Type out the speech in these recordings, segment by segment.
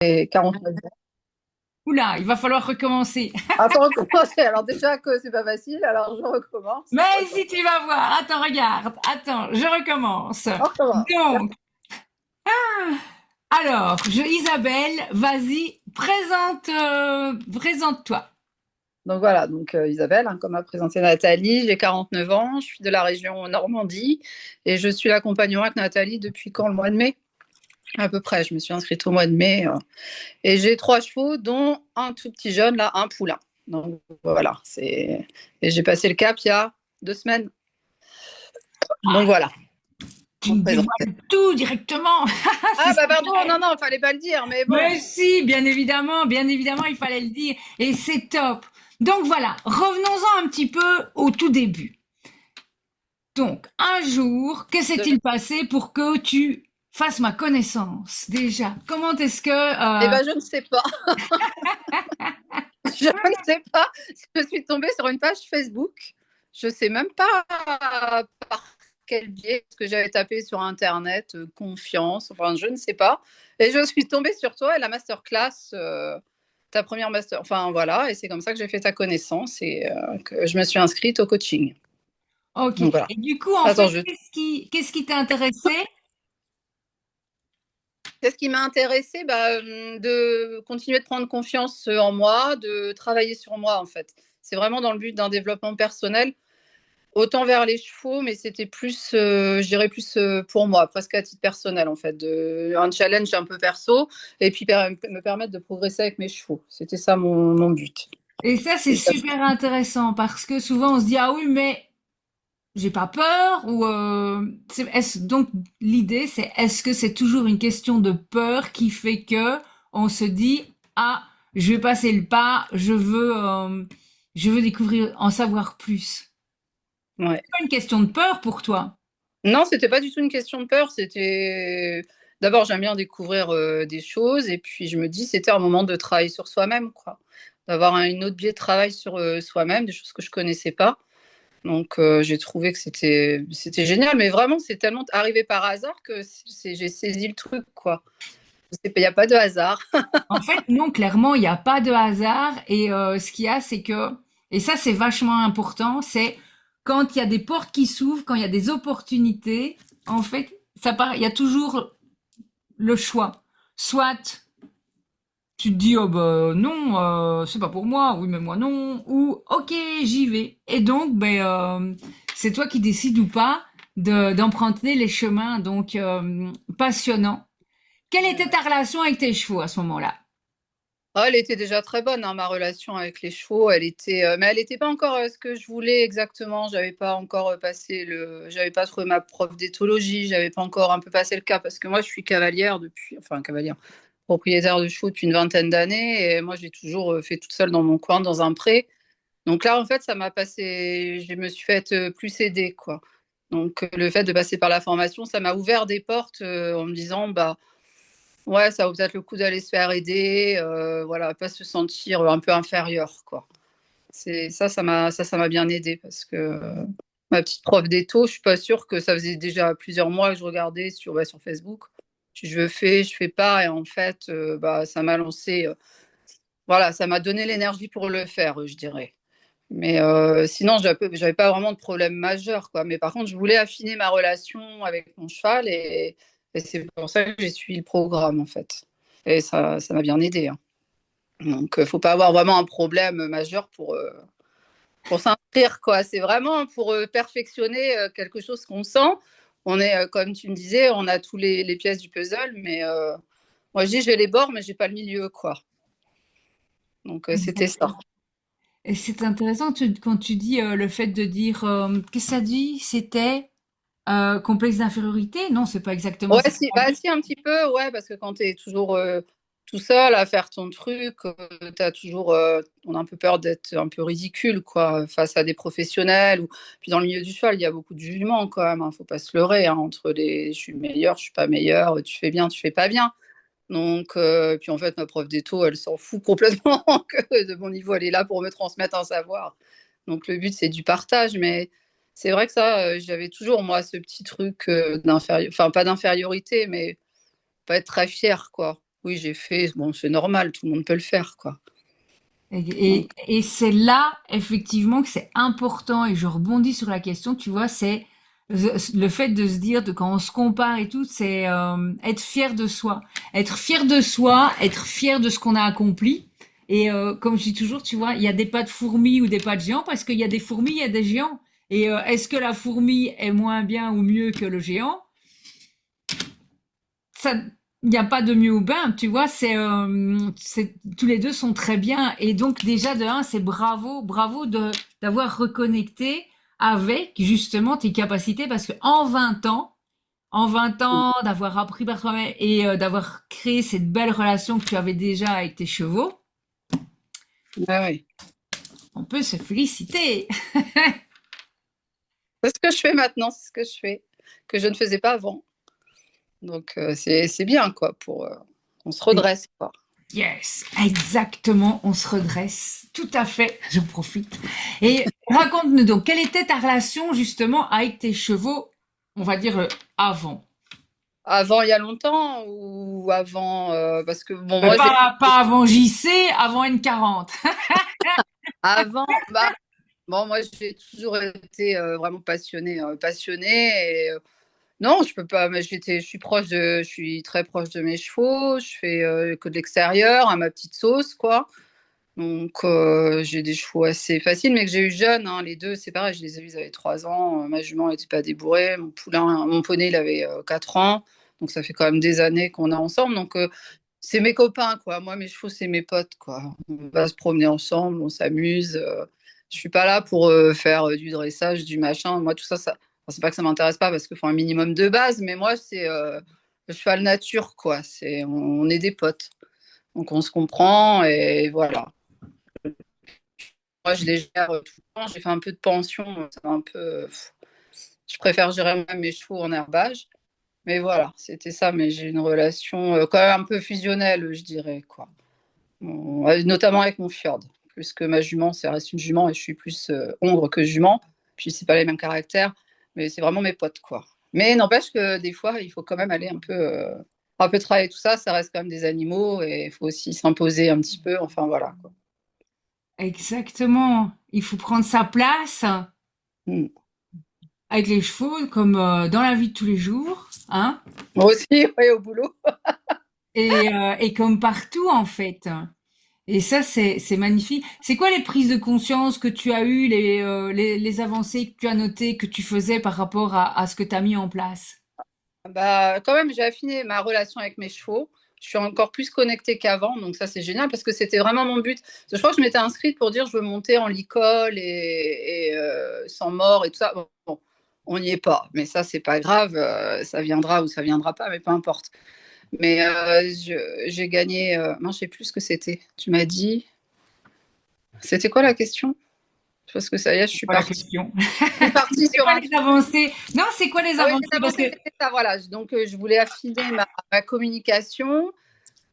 49 ans. Oula, il va falloir recommencer. Ah, faut recommencer. Alors déjà que c'est pas facile, alors je recommence. Mais si tu vas voir, attends, regarde, attends, je recommence. On recommence. Donc, alors, Isabelle, vas-y, présente-toi. Donc voilà, donc Isabelle, hein, comme a présenté Nathalie, j'ai 49 ans, je suis de la région Normandie et je suis l'accompagnement avec Nathalie depuis quand? Le mois de mai? À peu près, je me suis inscrite au mois de mai. Et j'ai 3 chevaux, dont un tout petit jeune, là, un poulain. Donc voilà, et j'ai passé le cap il y a 2 semaines. Donc voilà, Tu on me présente. dévoiles tout directement. C'est Ah bah pardon, super. non, non, il fallait pas le dire, mais bon. Mais si, bien évidemment, il fallait le dire. Et c'est top. Donc voilà, revenons-en un petit peu au tout début. Donc, un jour, que De- s'est-il passé pour que tu fasses ma connaissance déjà? Comment est-ce que... Eh ben je ne sais pas. Je ne sais pas. Je suis tombée sur une page Facebook. Je sais même pas par quel biais, parce que j'avais tapé sur Internet, confiance, enfin je ne sais pas. Et je suis tombée sur toi et la masterclass, ta première master. Enfin voilà, et c'est comme ça que j'ai fait ta connaissance et que je me suis inscrite au coaching. Ok. Donc voilà. Et du coup, en Attends, fait, qu'est-ce qui t'a intéressé? qu'est-ce qui m'a intéressée? De continuer de prendre confiance en moi, de travailler sur moi en fait. C'est vraiment dans le but d'un développement personnel. Autant vers les chevaux, mais c'était plus, je dirais plus pour moi, presque à titre personnel en fait, un challenge un peu perso, et puis me permettre de progresser avec mes chevaux. C'était ça mon but. Et ça, c'est Et ça, super intéressant parce que souvent on se dit, ah oui, mais j'ai pas peur ou donc l'idée c'est est-ce que c'est toujours une question de peur qui fait que on se dit ah je vais passer le pas je veux découvrir en savoir plus. ouais. C'est pas une question de peur pour toi. Non, c'était pas du tout une question de peur. C'était d'abord j'aime bien découvrir des choses, et puis je me dis c'était un moment de travail sur soi-même, quoi, d'avoir une autre biais de travail sur soi-même, des choses que je connaissais pas. Donc j'ai trouvé que c'était génial, mais vraiment c'est tellement arrivé par hasard que j'ai saisi le truc, quoi. Il n'y a pas de hasard. En fait non, clairement il n'y a pas de hasard et ce qu'il y a c'est que et ça c'est vachement important, c'est quand il y a des portes qui s'ouvrent, quand il y a des opportunités, en fait il y a toujours le choix. Soit tu te dis oh bah non c'est pas pour moi, oui mais moi non, ou ok j'y vais. Et donc c'est toi qui décides ou pas d'emprunter les chemins donc passionnant. Quelle était ta relation avec tes chevaux à ce moment-là? Oh, elle était déjà très bonne, hein, ma relation avec les chevaux. Mais elle n'était pas encore ce que je voulais exactement. J'avais pas encore j'avais pas trouvé ma prof d'éthologie. J'avais pas encore un peu passé le cap parce que moi, je suis cavalière enfin cavalière, propriétaire de chevaux depuis une vingtaine d'années. Et moi, j'ai toujours fait toute seule dans mon coin, dans un pré. Donc là, en fait, ça m'a passé. Je me suis fait plus aider, quoi. Donc le fait de passer par la formation, ça m'a ouvert des portes en me disant, bah ouais, ça vaut peut-être le coup d'aller se faire aider, voilà, pas se sentir un peu inférieur, quoi. C'est ça, ça m'a bien aidé parce que ma petite prof d'étho, je suis pas sûre que ça faisait déjà plusieurs mois que je regardais sur Facebook. Je fais pas, et en fait, ça m'a lancé, voilà, ça m'a donné l'énergie pour le faire, je dirais. Mais sinon, j'avais pas vraiment de problème majeur, quoi. Mais par contre, je voulais affiner ma relation avec mon cheval, et c'est pour ça que j'ai suivi le programme, en fait. Et ça m'a bien aidé, hein. Donc, faut pas avoir vraiment un problème majeur pour s'inscrire, quoi. C'est vraiment pour perfectionner quelque chose qu'on sent. On est, comme tu me disais, on a tous les pièces du puzzle, mais moi, je dis, j'ai les bords, mais j'ai pas le milieu, quoi. Donc, c'était ça. Exactement. Et c'est intéressant quand tu dis le fait de dire qu'est-ce que ça dit? C'était complexe d'infériorité? Non, c'est pas exactement Ouais, ça. si, bah, si, un petit peu, ouais, parce que quand tu es toujours tout seul à faire ton truc, on a un peu peur d'être un peu ridicule, quoi, face à des professionnels. Puis dans le milieu du cheval, il y a beaucoup de jugements, quand même, hein, faut pas se leurrer, hein, entre je suis meilleur, je suis pas meilleur, tu fais bien, tu fais pas bien. Donc, puis en fait, ma prof d'étho, elle s'en fout complètement que de mon niveau, elle est là pour me transmettre un savoir. Donc, le but, c'est du partage, mais c'est vrai que ça, j'avais toujours, moi, ce petit truc enfin, pas d'infériorité, mais pas être très fière, quoi. oui, j'ai fait. Bon, c'est normal, tout le monde peut le faire, quoi. Donc, Et c'est là, effectivement, que c'est important, et je rebondis sur la question, tu vois, c'est le fait de se dire, de quand on se compare et tout, c'est être fier de soi. Être fier de soi, être fier de ce qu'on a accompli. Et comme je dis toujours, tu vois, il y a des pas de fourmis ou des pas de géants, parce qu'il y a des fourmis, il y a des géants. Et est-ce que la fourmi est moins bien ou mieux que le géant? Ça, il n'y a pas de mieux ou bien, tu vois, tous les deux sont très bien. Et donc, déjà, de un, c'est bravo d'avoir reconnecté avec, justement, tes capacités, parce que en 20 ans, d'avoir appris par toi-même et d'avoir créé cette belle relation que tu avais déjà avec tes chevaux, ouais, ouais. on peut se féliciter. C'est ce que je fais maintenant, c'est ce que je fais, que je ne faisais pas avant. Donc, c'est bien, quoi, on se redresse, quoi. Yes, exactement, on se redresse. Tout à fait, je profite. Et raconte-nous donc, quelle était ta relation justement avec tes chevaux, on va dire avant? Avant, il y a longtemps ou avant, parce que bon, moi, j'ai Pas avant JC, avant N40. avant, bah, bon, moi, j'ai toujours été vraiment passionnée. Et, non, je peux pas, mais je suis très proche de mes chevaux. Je fais que de l'extérieur, à ma petite sauce, quoi. Donc, j'ai des chevaux assez faciles, mais que j'ai eu jeunes, hein. Les deux, c'est pareil, je les ai eus, ils avaient 3 ans. Ma jument n'était pas débourrée. Mon poney, il avait 4 ans. Donc, ça fait quand même des années qu'on est ensemble. Donc, c'est mes copains, quoi. Moi, mes chevaux, c'est mes potes, quoi. On va se promener ensemble, on s'amuse. Je suis pas là pour faire du dressage, du machin. Moi, tout ça, enfin, c'est pas que ça m'intéresse pas parce qu'il faut un minimum de base, mais moi, c'est le cheval nature, quoi. On est des potes. Donc, on se comprend et voilà. Moi, je les gère tout le temps. J'ai fait un peu de pension. Ça un peu, je préfère gérer même mes chevaux en herbage. Mais voilà, c'était ça. Mais j'ai une relation quand même un peu fusionnelle, je dirais, quoi. Notamment avec mon fjord. Plus que ma jument, ça reste une jument et je suis plus hongre que jument. Puis c'est pas les mêmes caractères. Mais c'est vraiment mes potes, quoi. Mais n'empêche que des fois, il faut quand même aller un peu travailler tout ça. Ça reste quand même des animaux et il faut aussi s'imposer un petit peu. Enfin, voilà, quoi. Exactement. Il faut prendre sa place Mm. avec les chevaux, comme dans la vie de tous les jours, hein, Moi aussi, ouais, au boulot. et comme partout en fait. Et ça, c'est magnifique. C'est quoi les prises de conscience que tu as eues, les avancées que tu as notées, que tu faisais par rapport à ce que tu as mis en place? Bah, quand même, j'ai affiné ma relation avec mes chevaux. Je suis encore plus connectée qu'avant, donc ça c'est génial parce que c'était vraiment mon but. Je crois que je m'étais inscrite pour dire je veux monter en licol et sans mort et tout ça. Bon, bon, on n'y est pas, mais ça c'est pas grave, ça viendra ou ça viendra pas, mais peu importe. Mais j'ai gagné, non, je sais plus ce que c'était. Tu m'as dit, c'était quoi la question? Parce que ça y est, C'est pas la question. Je suis partie C'est sur quoi un. les avancées? Non, c'est quoi les Ah oui, avancées? les Parce que avancées, c'était ça, voilà. Donc, je voulais affiner ma communication.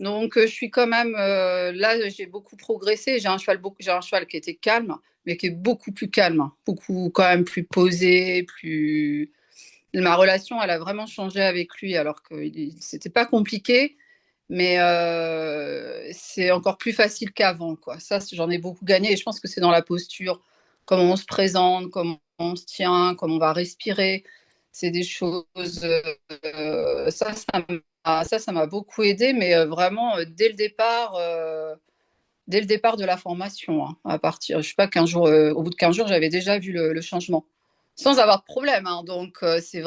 Donc, je suis quand même là, j'ai beaucoup progressé. J'ai un cheval qui était calme, mais qui est beaucoup plus calme, hein. Beaucoup quand même plus posé, plus. Ma relation, elle a vraiment changé avec lui, alors que c'était pas compliqué, mais c'est encore plus facile qu'avant, quoi. Ça, j'en ai beaucoup gagné, et je pense que c'est dans la posture, comment on se présente, comment on se tient, comment on va respirer. C'est des choses. Ça m'a beaucoup aidé, mais vraiment dès le départ de la formation, hein, à partir, je sais pas, 15 jours, au bout de 15 jours, j'avais déjà vu le changement, sans avoir de problème, hein. Donc, c'est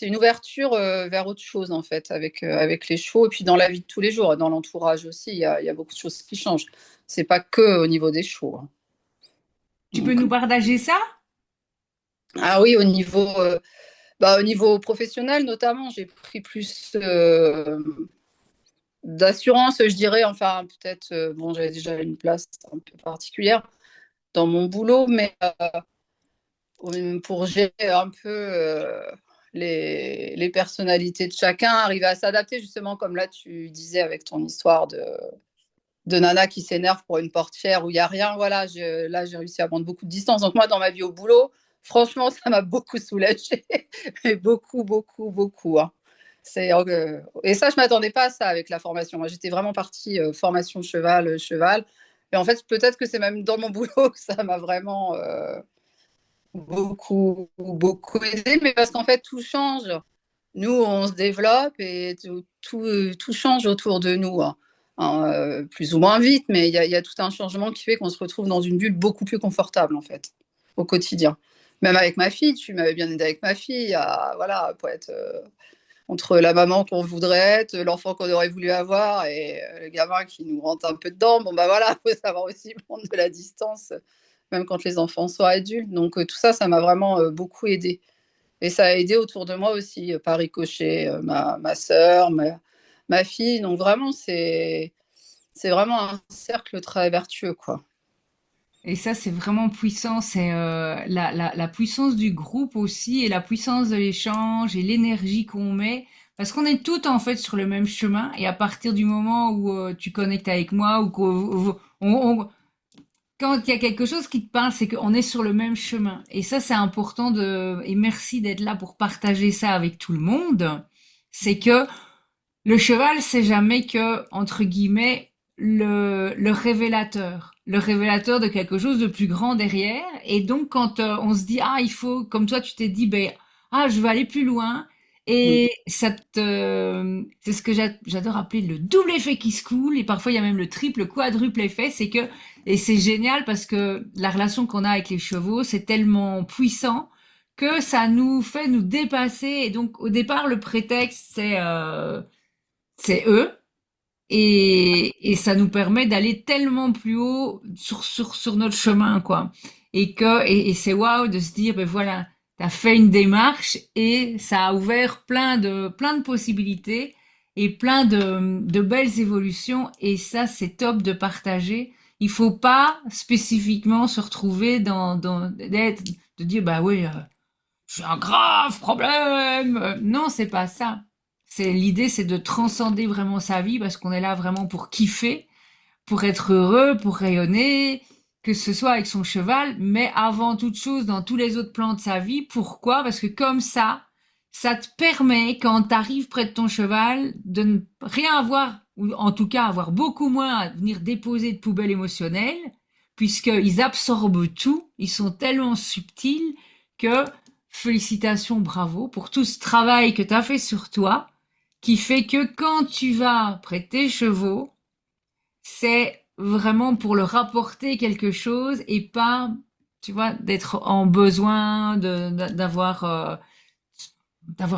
une ouverture vers autre chose, en fait, avec les chevaux, et puis dans la vie de tous les jours, dans l'entourage aussi, il y a beaucoup de choses qui changent. C'est pas que au niveau des chevaux, hein. tu peux Donc, nous partager ça? ah oui, au niveau professionnel, notamment, j'ai pris plus d'assurance, je dirais. Enfin, peut-être, bon, j'avais déjà une place un peu particulière dans mon boulot, mais pour gérer un peu les personnalités de chacun, arriver à s'adapter, justement, comme là, tu disais avec ton histoire de nana qui s'énerve pour une portière où il n'y a rien. Voilà, là, j'ai réussi à prendre beaucoup de distance. Donc, moi, dans ma vie au boulot, franchement, ça m'a beaucoup soulagée. Mais beaucoup, beaucoup, beaucoup, hein. Et ça, je m'attendais pas à ça avec la formation. Moi, j'étais vraiment partie formation de cheval, cheval. Et en fait, peut-être que c'est même dans mon boulot que ça m'a vraiment beaucoup aidé, mais parce qu'en fait, tout change. Nous, on se développe et tout change autour de nous, hein. Plus ou moins vite, mais il y a tout un changement qui fait qu'on se retrouve dans une bulle beaucoup plus confortable, en fait, au quotidien. Même avec ma fille, tu m'avais bien aidé avec ma fille, voilà, pour être entre la maman qu'on voudrait être, l'enfant qu'on aurait voulu avoir et le gamin qui nous rentre un peu dedans. Bon, bah voilà, il faut savoir aussi prendre de la distance, même quand les enfants sont adultes. Donc, tout ça, ça m'a vraiment beaucoup aidé. Et ça a aidé autour de moi aussi, par ricochet, ma sœur, ma fille. Donc vraiment, c'est vraiment un cercle très vertueux, quoi. Et ça, c'est vraiment puissant. C'est la puissance du groupe aussi et la puissance de l'échange et l'énergie qu'on met. Parce qu'on est toutes en fait sur le même chemin. Et à partir du moment où tu connectes avec moi ou quand il y a quelque chose qui te parle, c'est qu'on est sur le même chemin. Et ça, c'est important et merci d'être là pour partager ça avec tout le monde. C'est que le cheval, c'est jamais que, entre guillemets, le révélateur de quelque chose de plus grand derrière. Et donc, quand on se dit, ah, il faut, comme toi, tu t'es dit, ben, ah, je veux aller plus loin. Mm. Et c'est ce que j'adore appeler le double effet qui se coule. Et parfois, il y a même le triple, quadruple effet. Et c'est génial parce que la relation qu'on a avec les chevaux, c'est tellement puissant que ça nous fait nous dépasser. Et donc, au départ, le prétexte, c'est eux et ça nous permet d'aller tellement plus haut sur notre chemin, quoi. Et c'est waouh de se dire, ben voilà, t'as fait une démarche et ça a ouvert plein de possibilités et plein de belles évolutions. Et ça, c'est top de partager. Il faut pas spécifiquement se retrouver de dire, bah oui, j'ai un grave problème. Non, c'est pas ça. L'idée, c'est de transcender vraiment sa vie parce qu'on est là vraiment pour kiffer, pour être heureux, pour rayonner, que ce soit avec son cheval, mais avant toute chose dans tous les autres plans de sa vie. Pourquoi? Parce que comme ça te permet, quand tu arrives près de ton cheval, de ne rien avoir, ou en tout cas avoir beaucoup moins à venir déposer de poubelles émotionnelles, puisqu'ils absorbent tout, ils sont tellement subtils que félicitations, bravo pour tout ce travail que tu as fait sur toi, qui fait que quand tu vas près de tes chevaux, c'est vraiment pour leur apporter quelque chose et pas, tu vois, d'être en besoin d'avoir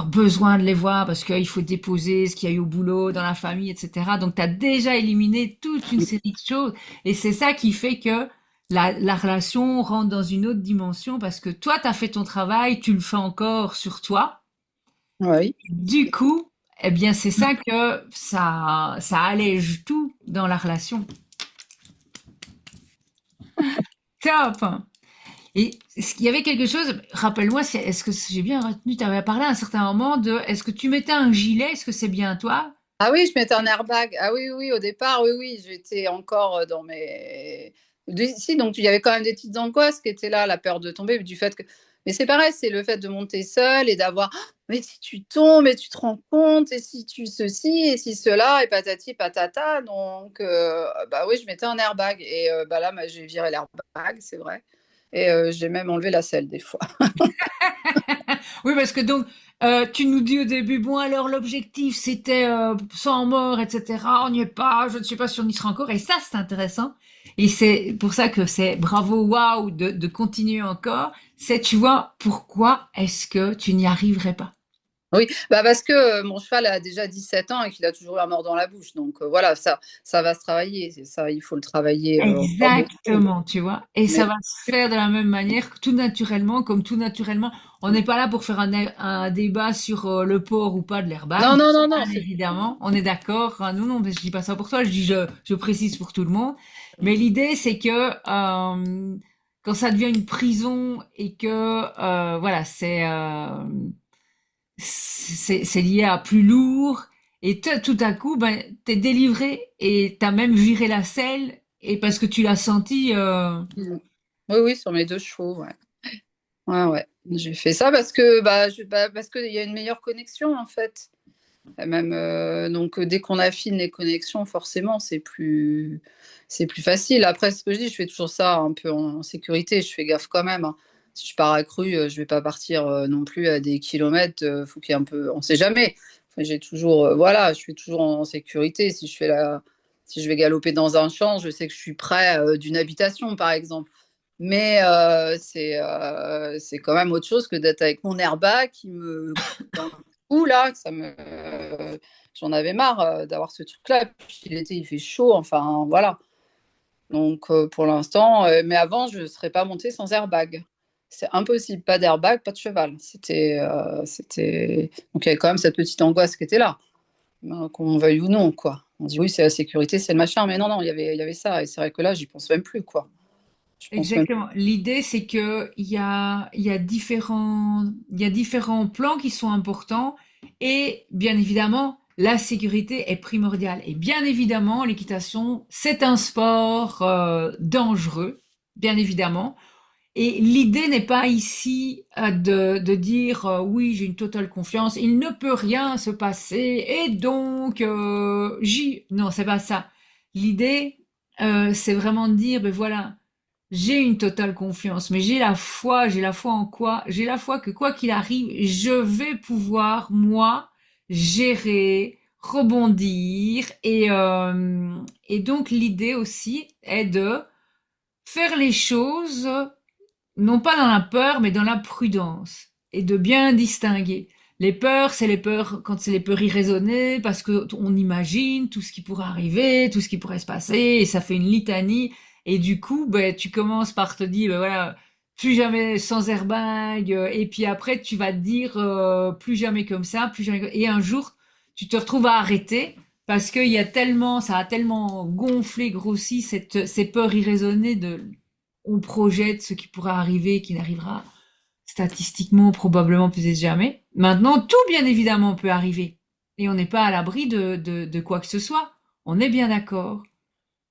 besoin de les voir parce qu'il faut déposer ce qu'il y a eu au boulot, dans la famille, etc. Donc, tu as déjà éliminé toute une série de choses et c'est ça qui fait que la relation rentre dans une autre dimension parce que toi, tu as fait ton travail, tu le fais encore sur toi. Oui. Du coup, eh bien, c'est ça que ça allège tout dans la relation. Top! Et est-ce qu'il y avait quelque chose, rappelle-moi, est-ce que j'ai bien retenu, tu avais parlé à un certain moment de, est-ce que tu mettais un gilet, est-ce que c'est bien toi? Ah oui, je mettais un airbag. Ah oui, oui, au départ, oui, oui, j'étais encore dans mes. Si, donc il y avait quand même des petites angoisses qui étaient là, la peur de tomber, du fait que. Mais c'est pareil, c'est le fait de monter seul et d'avoir. Ah, mais si tu tombes, et tu te rends compte, et si tu ceci, et si cela, et patati patata. Donc, bah oui, je mettais un airbag. Et bah là, bah, j'ai viré l'airbag, c'est vrai. Et j'ai même enlevé la selle des fois. Oui, parce que donc, tu nous dis au début, bon alors l'objectif c'était sans mort, etc. On n'y est pas, je ne sais pas si on y sera encore. Et ça, c'est intéressant. Et c'est pour ça que c'est bravo, waouh, de continuer encore. C'est, tu vois, pourquoi est-ce que tu n'y arriverais pas? Oui, bah parce que mon cheval a déjà 17 ans et qu'il a toujours eu un mort dans la bouche. Donc voilà, ça va se travailler. Ça, il faut le travailler comme il faut. Exactement, tu vois. Et ça Mais va se faire de la même manière, que tout naturellement, comme tout naturellement. On n'est pas là pour faire un débat sur le port ou pas de l'airbag. non, non, non, non, Bien évidemment, on est d'accord. Hein, non, non, je dis pas ça pour toi, je précise pour tout le monde. Mais l'idée, c'est que quand ça devient une prison et que voilà, c'est lié à plus lourd et tout à coup ben t'es délivré et t'as même viré la selle et parce que tu l'as senti Mm. Oui, oui, sur mes deux chevaux, ouais. Ouais, ouais. J'ai fait ça parce que bah, parce qu'il y a une meilleure connexion en fait. Et même, donc, dès qu'on affine les connexions, forcément, c'est plus facile. Après, ce que je dis, je fais toujours ça un peu en sécurité. Je fais gaffe quand même, hein. Si je pars à crue, je vais pas partir non plus à des kilomètres. Faut qu'il y ait un peu, on sait jamais. Enfin, j'ai toujours, voilà, je suis toujours en sécurité. Si je vais galoper dans un champ, je sais que je suis près d'une habitation, par exemple. Mais c'est quand même autre chose que d'être avec mon airbag qui me dans le cou là, j'en avais marre d'avoir ce truc-là. Puis l'été il fait chaud, enfin voilà. Donc pour l'instant, mais avant je ne serais pas montée sans airbag. C'est impossible, pas d'airbag, pas de cheval. Donc il y avait quand même cette petite angoisse qui était là, qu'on veuille ou non quoi. On dit oui c'est la sécurité, c'est le machin, mais non non il y avait ça et c'est vrai que là j'y pense même plus quoi. Je pense même. Exactement. L'idée, c'est que il y a différents plans qui sont importants et bien évidemment, la sécurité est primordiale. Et bien évidemment, l'équitation, c'est un sport dangereux, bien évidemment. Et l'idée n'est pas ici de dire oui, j'ai une totale confiance, il ne peut rien se passer et donc j'y. Non, c'est pas ça. L'idée, c'est vraiment de dire, ben voilà, j'ai une totale confiance, mais j'ai la foi en quoi? J'ai la foi que quoi qu'il arrive, je vais pouvoir, moi, gérer, rebondir. Et donc l'idée aussi est de faire les choses, non pas dans la peur, mais dans la prudence. Et de bien distinguer. Les peurs, c'est les peurs quand c'est les peurs irraisonnées, parce que on imagine tout ce qui pourrait arriver, tout ce qui pourrait se passer, et ça fait une litanie. Et du coup, ben, tu commences par te dire, ben voilà, plus jamais sans airbag, et puis après, tu vas te dire, plus jamais comme ça, plus jamais. Et un jour, tu te retrouves à arrêter parce qu'il y a tellement, ça a tellement gonflé, grossi ces peurs irraisonnées on projette ce qui pourrait arriver, qui n'arrivera statistiquement probablement peut-être jamais. Maintenant, tout bien évidemment peut arriver. Et on n'est pas à l'abri de quoi que ce soit. On est bien d'accord.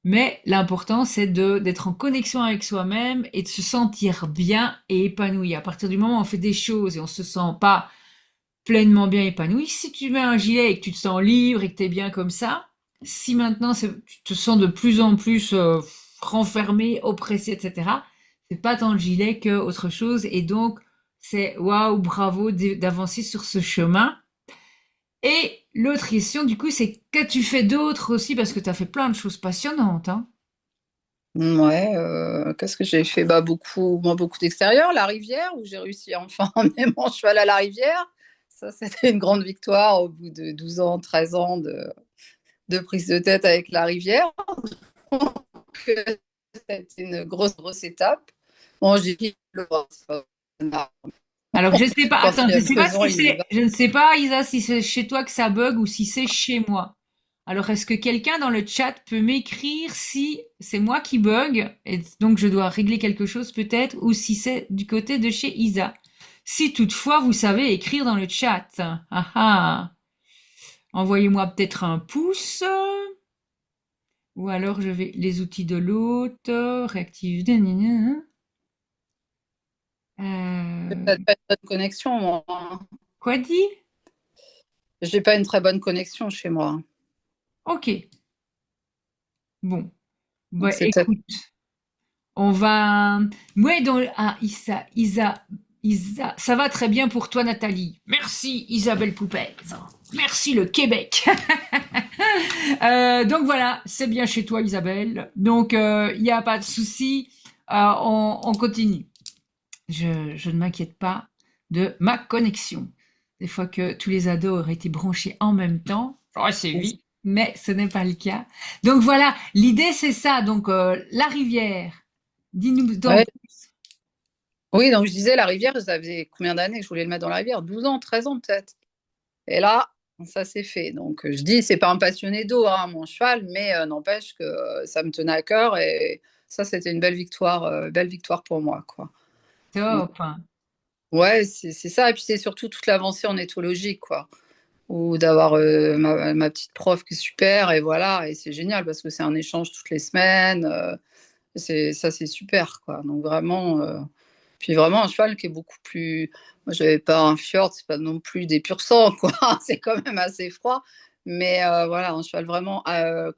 Mais l'important, c'est d'être en connexion avec soi-même et de se sentir bien et épanoui. À partir du moment où on fait des choses et on se sent pas pleinement bien épanoui, si tu mets un gilet et que tu te sens libre et que tu es bien comme ça, si maintenant tu te sens de plus en plus renfermé, oppressé, etc., c'est pas tant le gilet que autre chose. Et donc, c'est waouh, bravo d'avancer sur ce chemin. Et l'autre question, du coup, c'est qu'as-tu fait d'autre aussi parce que tu as fait plein de choses passionnantes, hein. Ouais, qu'est-ce que j'ai fait? Bah, beaucoup, moi, beaucoup d'extérieur, la rivière, où j'ai réussi à enfin emmener mon cheval à la rivière. Ça, c'était une grande victoire au bout de 12 ans, 13 ans de prise de tête avec la rivière. Donc, c'était une grosse, grosse étape. Bon, j'ai dit le Alors, je sais pas, quand attends, il y je a sais pas besoin, si il y va. je ne sais pas, Isa, si c'est chez toi que ça bug ou si c'est chez moi. Alors, est-ce que quelqu'un dans le chat peut m'écrire si c'est moi qui bug et donc je dois régler quelque chose peut-être ou si c'est du côté de chez Isa? Si toutefois vous savez écrire dans le chat. Ah ah. Envoyez-moi peut-être un pouce ou alors je vais les outils de l'autre, réactive. J'ai Euh, peut-être pas une bonne connexion, moi. quoi dit? J'ai pas une très bonne connexion chez moi. Ok. Bon. Donc, Bah, c'est peut-être. écoute. On va. Ouais, ah, Isa, ça va très bien pour toi, Nathalie. Merci, Isabelle Poupez. Merci, le Québec. Donc voilà, c'est bien chez toi, Isabelle. Donc, il n'y a pas de souci. On continue. Je ne m'inquiète pas de ma connexion. Des fois que tous les ados auraient été branchés en même temps, j'aurais sévi, mais ce n'est pas le cas. Donc voilà, l'idée c'est ça. Donc la rivière. Dis-nous Ouais. donc. Oui, donc je disais, la rivière, ça faisait combien d'années que je voulais le mettre dans la rivière? 12 ans, 13 ans peut-être. Et là, ça s'est fait. Donc je dis, c'est pas un passionné d'eau, hein, mon cheval, mais n'empêche que ça me tenait à cœur et ça, c'était une belle victoire pour moi, quoi. Donc, Top. ouais, c'est ça. Et puis c'est surtout toute l'avancée en éthologie, quoi. Ou d'avoir ma petite prof qui est super, et voilà, et c'est génial parce que c'est un échange toutes les semaines. Ça, c'est super, quoi. Donc vraiment. Puis vraiment un cheval qui est beaucoup plus. Moi, j'avais pas un fjord, c'est pas non plus des pur sang, quoi. C'est quand même assez froid. Mais voilà, un cheval vraiment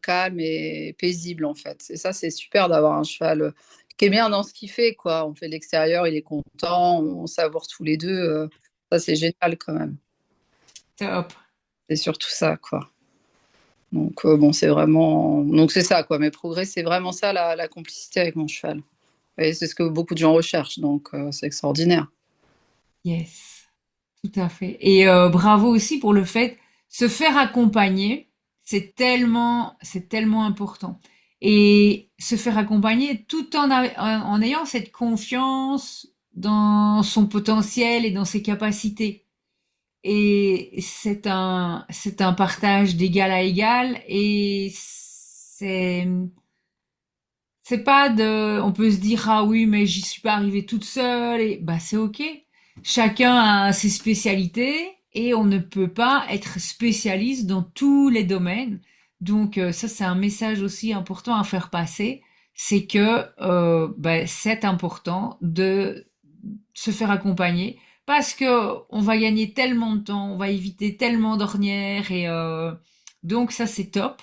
calme et paisible, en fait. Et ça, c'est super d'avoir un cheval qui est bien dans ce qu'il fait, quoi. On fait l'extérieur, il est content, on savoure tous les deux. Ça, c'est génial quand même. Top. C'est surtout ça, quoi. Donc, bon, c'est vraiment. Donc, c'est ça, quoi. Mes progrès, c'est vraiment ça, la complicité avec mon cheval. Et c'est ce que beaucoup de gens recherchent. Donc, c'est extraordinaire. Yes. Tout à fait. Et bravo aussi pour le fait se faire accompagner, c'est tellement important. Et se faire accompagner tout en ayant cette confiance dans son potentiel et dans ses capacités. Et c'est un partage d'égal à égal et c'est pas de, on peut se dire, ah oui, mais j'y suis pas arrivée toute seule et bah, c'est ok. Chacun a ses spécialités et on ne peut pas être spécialiste dans tous les domaines. Donc, ça, c'est un message aussi important à faire passer. C'est que, bah, c'est important de se faire accompagner parce que on va gagner tellement de temps, on va éviter tellement d'ornières et, donc ça, c'est top.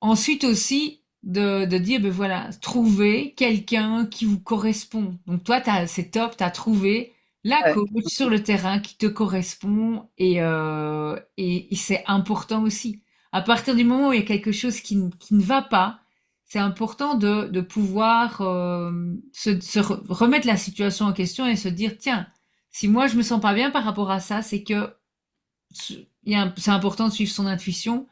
Ensuite aussi, de dire, ben voilà, trouver quelqu'un qui vous correspond. Donc toi, c'est top, tu as trouvé la Ouais. coach sur le terrain qui te correspond et c'est important aussi. À partir du moment où il y a quelque chose qui ne va pas, c'est important de pouvoir remettre la situation en question et se dire, tiens, si moi je me sens pas bien par rapport à ça, c'est que c'est important de suivre son intuition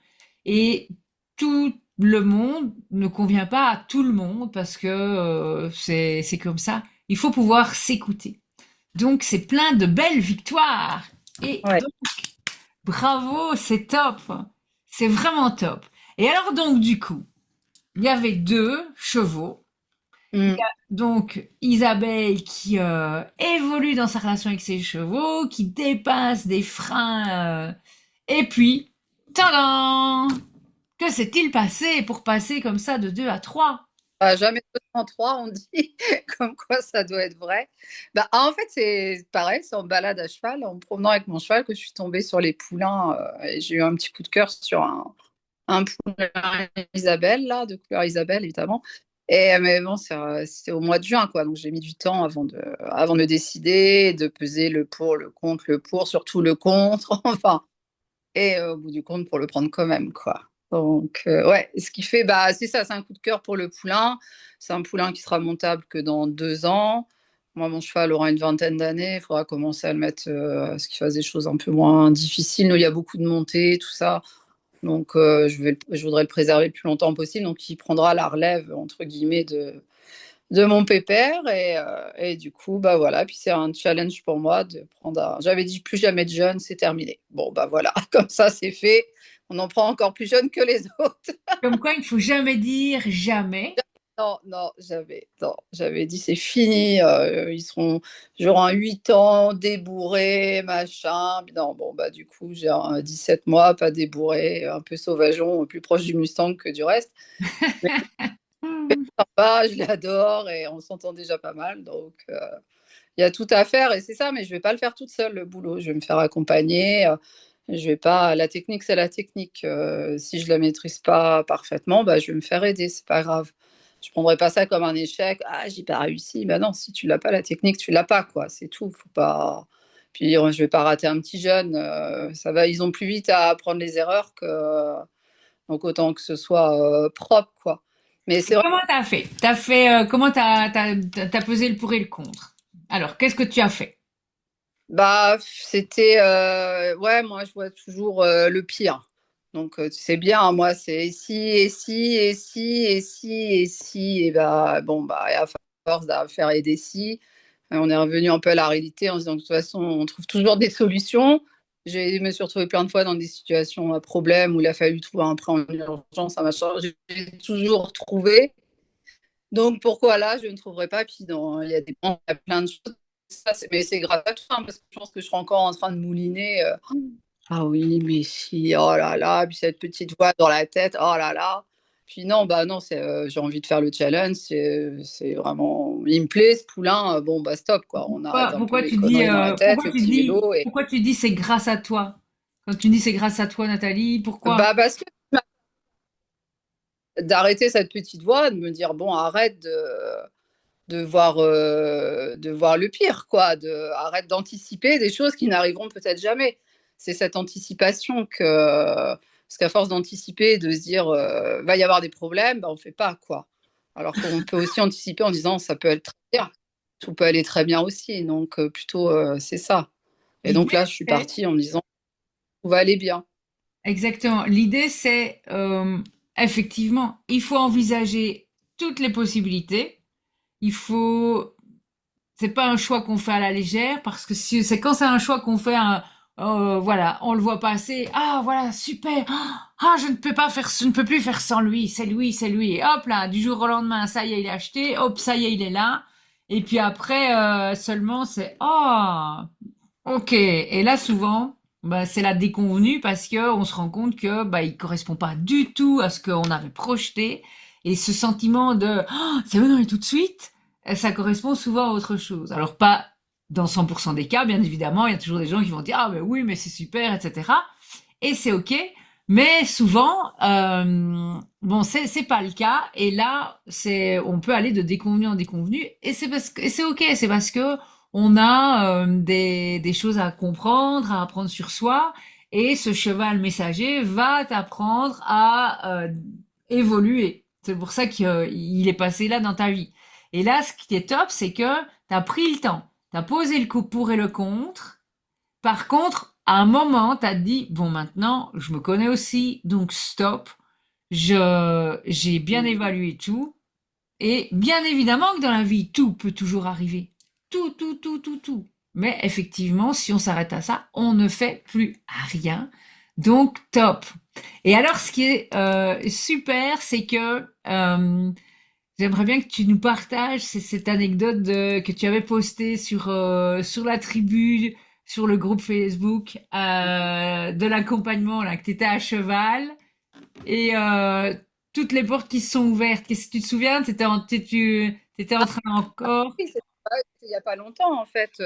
et tout le monde ne convient pas à tout le monde parce que c'est comme ça. Il faut pouvoir s'écouter. Donc c'est plein de belles victoires. Et Ouais. donc bravo, c'est top. C'est vraiment top. Et alors donc du coup, il y avait deux chevaux. Mm. Donc Isabelle qui évolue dans sa relation avec ses chevaux, qui dépasse des freins et puis, tadam! Que s'est-il passé pour passer comme ça de 2 à 3? Jamais 203, on dit, comme quoi ça doit être vrai. Bah, en fait, c'est pareil, c'est en balade à cheval, en me promenant avec mon cheval, que je suis tombée sur les poulains. Et j'ai eu un petit coup de cœur sur un poulain Isabelle, là, de couleur Isabelle, évidemment. Et, mais bon, c'était au mois de juin, quoi. Donc j'ai mis du temps avant de décider, de peser le pour, le pour, surtout le contre. Enfin, et au bout du compte, pour le prendre quand même, quoi. Donc, ouais, ce qui fait, bah, c'est ça, c'est un coup de cœur pour le poulain. C'est un poulain qui sera montable que dans 2 ans. Moi, mon cheval aura une vingtaine d'années. Il faudra commencer à le mettre à ce qu'il fasse des choses un peu moins difficiles. Nous, il y a beaucoup de montées, tout ça. Donc, je voudrais le préserver le plus longtemps possible. Donc, il prendra la relève, entre guillemets, de mon pépère. Et du coup, bah voilà. Puis c'est un challenge pour moi de prendre un. J'avais dit plus jamais de jeune, c'est terminé. Bon, bah voilà, comme ça, c'est fait. On en prend encore plus jeune que les autres. Comme quoi, il ne faut jamais dire jamais. Non, non, j'avais dit c'est fini. J'aurai 8 ans, débourré, machin. Non, bon, bah du coup, j'ai un 17 mois, pas débourré, un peu sauvageon, plus proche du Mustang que du reste. Mais Hmm. sympa, je l'adore et on s'entend déjà pas mal. Donc, il y a tout à faire et c'est ça, mais je vais pas le faire toute seule, le boulot. Je vais me faire accompagner. Je vais pas. La technique, c'est la technique. Si je la maîtrise pas parfaitement, bah, je vais me faire aider. C'est pas grave. Je prendrai pas ça comme un échec. Ah, j'ai pas réussi. Bah non, si tu l'as pas la technique, tu l'as pas, quoi. C'est tout. Faut pas. Puis je vais pas rater un petit jeune. Ça va. Ils ont plus vite à apprendre les erreurs que. Donc autant que ce soit propre, quoi. Mais c'est Et vrai. comment t'as fait? Comment t'as pesé le pour et le contre? Alors, qu'est-ce que tu as fait? Bah, c'était. Ouais, moi, je vois toujours le pire. Donc, tu sais bien, hein, moi, c'est et si, et si, et si, et si, et si. Et bah, bon, bah, et à force de faire et des si, on est revenu un peu à la réalité en se disant que de toute façon, on trouve toujours des solutions. Je me suis retrouvée plein de fois dans des situations à problème où il a fallu trouver un prêt en urgence, un machin. J'ai toujours trouvé. Donc pourquoi là, je ne trouverai pas. Puis il y a il y a plein de choses. Mais c'est grave à tout, hein, parce que je pense que je serai encore en train de mouliner. Ah oui, mais si, oh là là, puis cette petite voix dans la tête, oh là là. Puis non, bah non, j'ai envie de faire le challenge. C'est vraiment, il me plaît ce poulain. Bon, bah stop quoi. On arrête un peu Pourquoi les tu dis, conneries dans la tête, le petit vélo et pourquoi tu dis c'est grâce à toi? Quand tu dis c'est grâce à toi, Nathalie, pourquoi? bah parce que d'arrêter cette petite voix, de me dire bon, arrête de voir le pire, quoi. Arrête d'anticiper des choses qui n'arriveront peut-être jamais. C'est cette anticipation parce qu'à force d'anticiper, de se dire va y avoir des problèmes, bah, on fait pas, quoi. Alors qu'on peut aussi anticiper en disant ça peut être très bien, tout peut aller très bien aussi. Donc plutôt c'est ça. Et donc L'idée, là, je suis c'est partie en me disant tout va aller bien. exactement. L'idée, c'est effectivement, il faut envisager toutes les possibilités. Il faut, c'est pas un choix qu'on fait à la légère parce que si, c'est quand c'est un choix qu'on fait, voilà, on le voit passer. Ah, voilà, super. Ah, je ne peux pas faire, je ne peux plus faire sans lui. C'est lui, c'est lui. Et hop là, du jour au lendemain, ça y est, il est acheté. Hop, ça y est, il est là. Et puis après, seulement, c'est ah. Ok, et là souvent, bah, c'est la déconvenue parce que on se rend compte que bah, il correspond pas du tout à ce qu'on avait projeté et ce sentiment de c'est maintenant et tout de suite, ça correspond souvent à autre chose. Alors pas dans 100% des cas, bien évidemment, il y a toujours des gens qui vont dire ah ben oui mais c'est super, etc. Et c'est ok, mais souvent bon c'est pas le cas et là c'est on peut aller de déconvenu en déconvenu et c'est parce que et c'est ok, c'est parce que on a des choses à comprendre, à apprendre sur soi, et ce cheval messager va t'apprendre à évoluer. C'est pour ça qu'il est passé là dans ta vie. Et là, ce qui est top, c'est que tu as pris le temps, tu as posé le coup pour et le contre. Par contre, à un moment, tu as dit, bon, maintenant, je me connais aussi, donc stop, j'ai bien évalué tout. Et bien évidemment que dans la vie, tout peut toujours arriver. Tout, tout, tout, tout, tout. Mais effectivement, si on s'arrête à ça, on ne fait plus rien. Donc, top. Et alors, ce qui est super, c'est que j'aimerais bien que tu nous partages cette anecdote que tu avais postée sur la tribu, sur le groupe Facebook de l'accompagnement, là, que tu étais à cheval et toutes les portes qui se sont ouvertes. Qu'est-ce que tu te souviens? T'étais en train encore. Oui, il n'y a pas longtemps, en fait,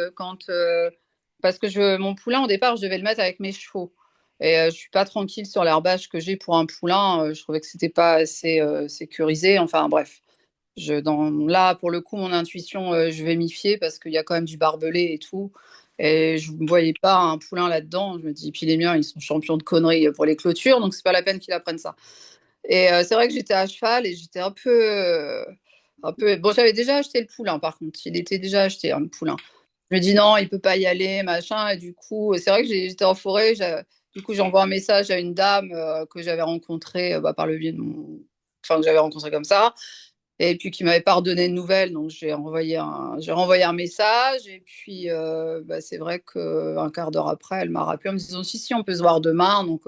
parce que mon poulain, au départ, je devais le mettre avec mes chevaux. Et je suis pas tranquille sur l'herbage que j'ai pour un poulain. Je trouvais que c'était pas assez sécurisé. Enfin, bref. Là, pour le coup, mon intuition, je vais m'y fier parce qu'il y a quand même du barbelé et tout. Et je ne voyais pas un poulain là-dedans. Je me dis, puis les miens, ils sont champions de conneries pour les clôtures, donc c'est pas la peine qu'ils apprennent ça. Et c'est vrai que j'étais à cheval et j'étais un peu. Bon, j'avais déjà acheté le poulain, par contre. Il était déjà acheté, hein, le poulain. Je me dis non, il peut pas y aller, machin. Et du coup, c'est vrai que j'étais en forêt. Du coup, j'envoie un message à une dame que j'avais rencontrée bah, par le biais de mon. Enfin, que j'avais rencontrée comme ça. Et puis qui m'avait pas redonné de nouvelles, donc j'ai renvoyé un message. Et puis bah, c'est vrai qu'un quart d'heure après, elle m'a rappelé en me disant si on peut se voir demain. Donc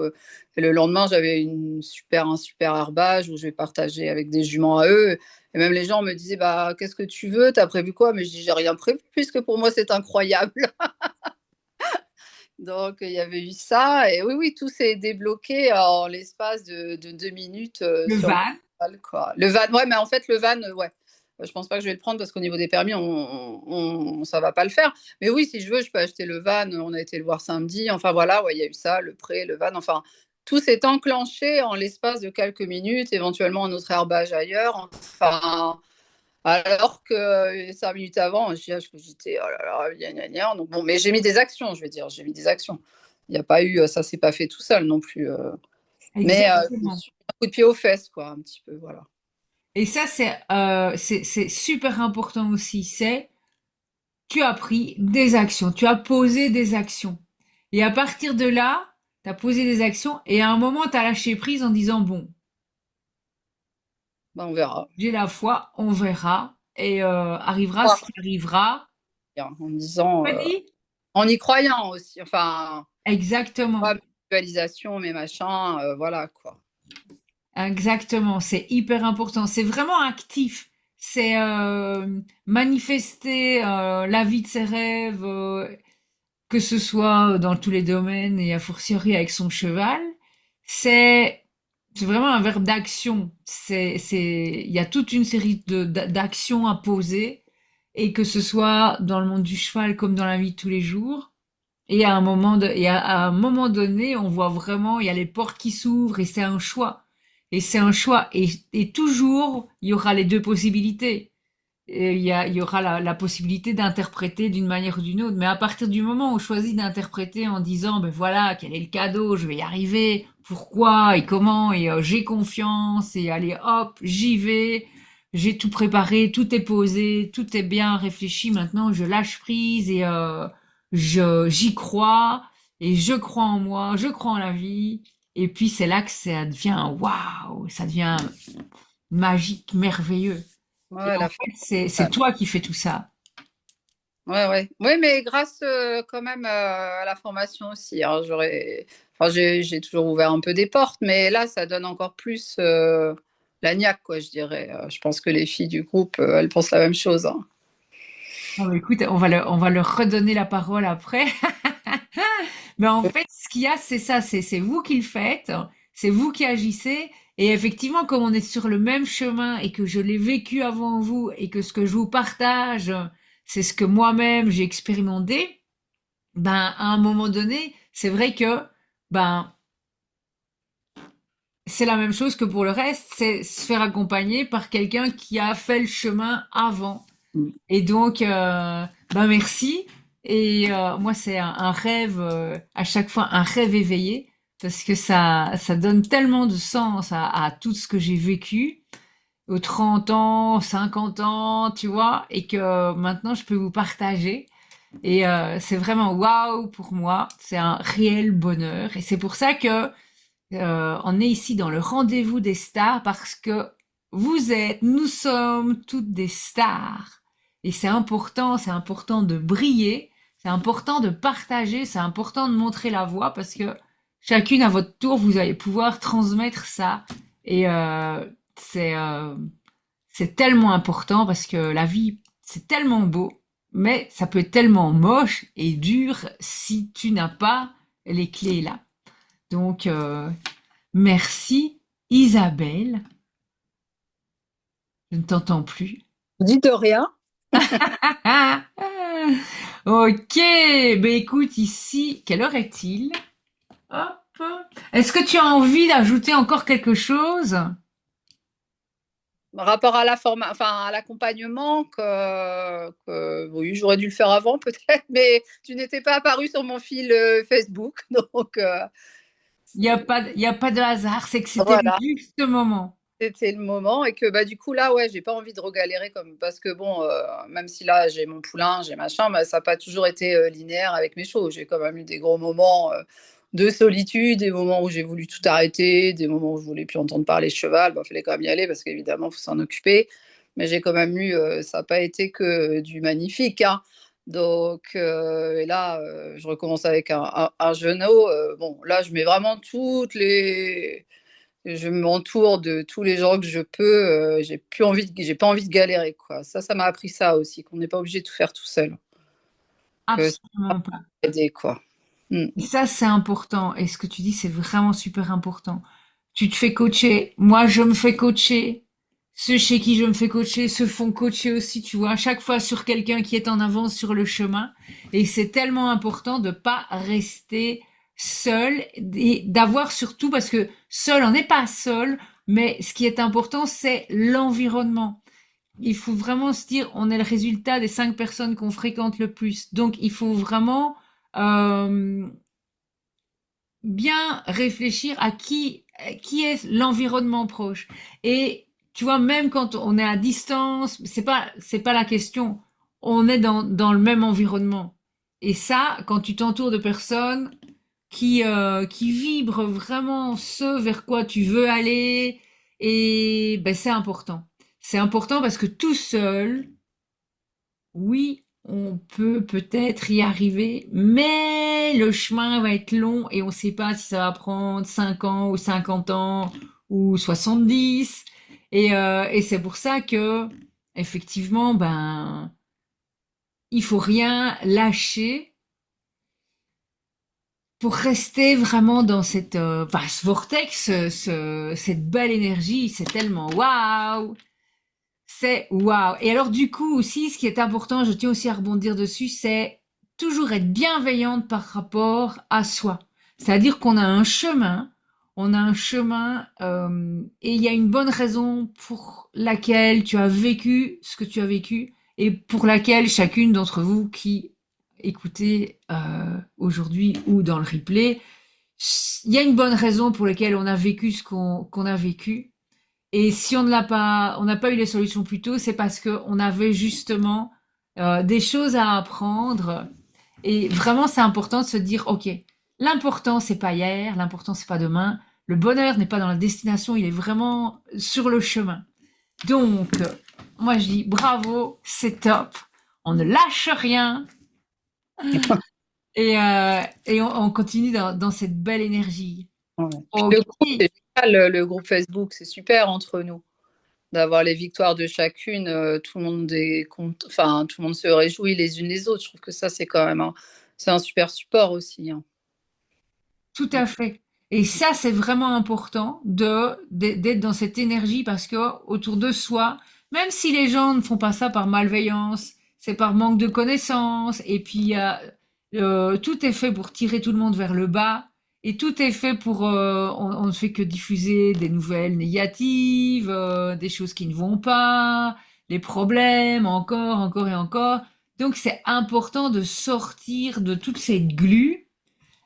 et le lendemain, j'avais un super herbage où je vais partager avec des juments à eux. Et même les gens me disaient bah qu'est-ce que tu veux, t'as prévu quoi? Mais je dis j'ai rien prévu puisque pour moi c'est incroyable. Donc il y avait eu ça et oui oui tout s'est débloqué en l'espace de 2 minutes Le sur le van. cheval, quoi. Le van, ouais, mais en fait le van, ouais, je pense pas que je vais le prendre parce qu'au niveau des permis, ça va pas le faire. Mais oui, si je veux, je peux acheter le van. On a été le voir samedi. Enfin voilà, ouais, il y a eu ça, le prêt, le van. Enfin, tout s'est enclenché en l'espace de quelques minutes, éventuellement un autre herbage ailleurs. Enfin, alors que 5 minutes avant, j'étais oh là là, gna, gna, gna. Donc bon, mais j'ai mis des actions, je veux dire, j'ai mis des actions. Il n'y a pas eu, ça s'est pas fait tout seul non plus. Mais je me Exactement. suis mis un coup de pied aux fesses, quoi, un petit peu, voilà. Et ça, c'est super important aussi. C'est, tu as pris des actions, tu as posé des actions. Et à partir de là, tu as posé des actions et à un moment, tu as lâché prise en disant, bon, Ben, on verra. j'ai la foi, on verra et arrivera ce Croire, qui arrivera. en me disant, Pas dit? en y croyant aussi. Enfin, Exactement. pas mes visualisations, mes machins, voilà, quoi. Exactement, c'est hyper important. C'est vraiment actif. C'est manifester la vie de ses rêves, que ce soit dans tous les domaines et a fortiori avec son cheval. C'est C'est vraiment un verbe d'action. Il y a toute une série d'actions à poser, et que ce soit dans le monde du cheval comme dans la vie de tous les jours. À un moment donné, on voit vraiment, il y a les portes qui s'ouvrent et c'est un choix. Et c'est un choix. Et toujours, il y aura les deux possibilités. Et il y aura la possibilité d'interpréter d'une manière ou d'une autre. Mais à partir du moment où on choisit d'interpréter en disant, ben voilà, quel est le cadeau, je vais y arriver, pourquoi et comment, et j'ai confiance, et allez hop, j'y vais, j'ai tout préparé, tout est posé, tout est bien réfléchi, maintenant je lâche prise et j'y crois, et je crois en moi, je crois en la vie. Et puis c'est là que ça devient waouh, ça devient magique, merveilleux. Et Ouais, en la fait, c'est femme. toi qui fais tout ça. Ouais, ouais. Ouais, mais grâce quand même à la formation aussi, hein, enfin, j'ai toujours ouvert un peu des portes, mais là, ça donne encore plus la niaque, quoi, je dirais. Je pense que les filles du groupe, elles pensent la même chose, hein. Ah, bah, écoute, on va leur redonner la parole après. Mais en fait, ce qu'il y a, c'est ça, c'est vous qui le faites, c'est vous qui agissez. Et effectivement, comme on est sur le même chemin et que je l'ai vécu avant vous et que ce que je vous partage, c'est ce que moi-même j'ai expérimenté, ben, à un moment donné, c'est vrai que, ben, c'est la même chose que pour le reste, c'est se faire accompagner par quelqu'un qui a fait le chemin avant. Mm. Et donc, ben merci. Et moi, c'est un rêve, à chaque fois, un rêve éveillé, parce que ça donne tellement de sens à tout ce que j'ai vécu aux 30 ans, 50 ans, tu vois, et que maintenant, je peux vous partager. Et c'est vraiment waouh pour moi. C'est un réel bonheur. Et c'est pour ça que on est ici dans le rendez-vous des stars, parce que nous sommes toutes des stars. Et c'est important de briller, c'est important de partager, c'est important de montrer la voie, parce que chacune à votre tour, vous allez pouvoir transmettre ça. Et c'est tellement important, parce que la vie, c'est tellement beau, mais ça peut être tellement moche et dur si tu n'as pas les clés là. Donc, merci Isabelle. Je ne t'entends plus. Dis de rien. Ok, ben écoute ici, quelle heure est-il? Hop. Est-ce que tu as envie d'ajouter encore quelque chose? Rapport à enfin, à l'accompagnement, oui, j'aurais dû le faire avant peut-être, mais tu n'étais pas apparu sur mon fil Facebook, donc Il y a pas de hasard, c'est que c'était le voilà. juste moment. C'était le moment et que bah du coup là ouais j'ai pas envie de regalérer comme parce que bon même si là j'ai mon poulain j'ai machin bah, ça n'a pas toujours été linéaire avec mes chevaux, j'ai quand même eu des gros moments de solitude, des moments où j'ai voulu tout arrêter, des moments où je voulais plus entendre parler cheval, il fallait quand même y aller parce qu'évidemment faut s'en occuper, mais j'ai quand même eu ça n'a pas été que du magnifique, hein. Donc et là je recommence avec un genou, bon là je mets vraiment toutes les je m'entoure de tous les gens que je peux. J'ai pas envie de galérer, quoi. Ça m'a appris ça aussi, qu'on n'est pas obligé de tout faire tout seul, que ça Absolument pas. peut aider, quoi. Mm. Et ça, c'est important. Et ce que tu dis, c'est vraiment super important. Tu te fais coacher. Moi, je me fais coacher. Ceux chez qui je me fais coacher se font coacher aussi, tu vois, à chaque fois sur quelqu'un qui est en avance sur le chemin. Et c'est tellement important de pas rester seul et d'avoir surtout, parce que seul, on n'est pas seul, mais ce qui est important, c'est l'environnement. Il faut vraiment se dire, on est le résultat des 5 personnes qu'on fréquente le plus. Donc, il faut vraiment euh, bien réfléchir à qui est l'environnement proche. Et tu vois, même quand on est à distance, c'est pas la question. On est dans le même environnement. Et ça, quand tu t'entoures de personnes qui vibrent vraiment ce vers quoi tu veux aller, et ben c'est important. C'est important parce que tout seul, oui, on peut peut-être y arriver, mais le chemin va être long et on ne sait pas si ça va prendre 5 ans ou 50 ans ou 70. Et c'est pour ça que, effectivement, ben, il faut rien lâcher. pour rester vraiment dans ce vortex, cette belle énergie, c'est tellement waouh! C'est waouh! Et alors, du coup, aussi, ce qui est important, je tiens aussi à rebondir dessus, c'est toujours être bienveillante par rapport à soi. C'est-à-dire qu'on a un chemin, et il y a une bonne raison pour laquelle tu as vécu ce que tu as vécu et pour laquelle chacune d'entre vous qui écoutez aujourd'hui ou dans le replay, il y a une bonne raison pour laquelle on a vécu ce qu'on a vécu. Et si on n'a pas eu les solutions plus tôt, c'est parce qu'on avait justement des choses à apprendre. Et vraiment, c'est important de se dire, OK, l'important, c'est pas hier, l'important, c'est pas demain. Le bonheur n'est pas dans la destination, il est vraiment sur le chemin. Donc, moi, je dis bravo, c'est top. On ne lâche rien et on continue dans cette belle énergie. Ouais. Puis OK. le groupe, c'est génial, le groupe Facebook, c'est super entre nous d'avoir les victoires de chacune. Tout le monde enfin, tout le monde se réjouit les unes les autres. Je trouve que ça, c'est quand même c'est un super support aussi, hein. Tout à fait. Et ça, c'est vraiment important d'être dans cette énergie parce que autour de soi, même si les gens ne font pas ça par malveillance, c'est par manque de connaissances, et puis tout est fait pour tirer tout le monde vers le bas, et tout est fait on ne fait que diffuser des nouvelles négatives, des choses qui ne vont pas, les problèmes, encore et encore. Donc c'est important de sortir de toute cette glu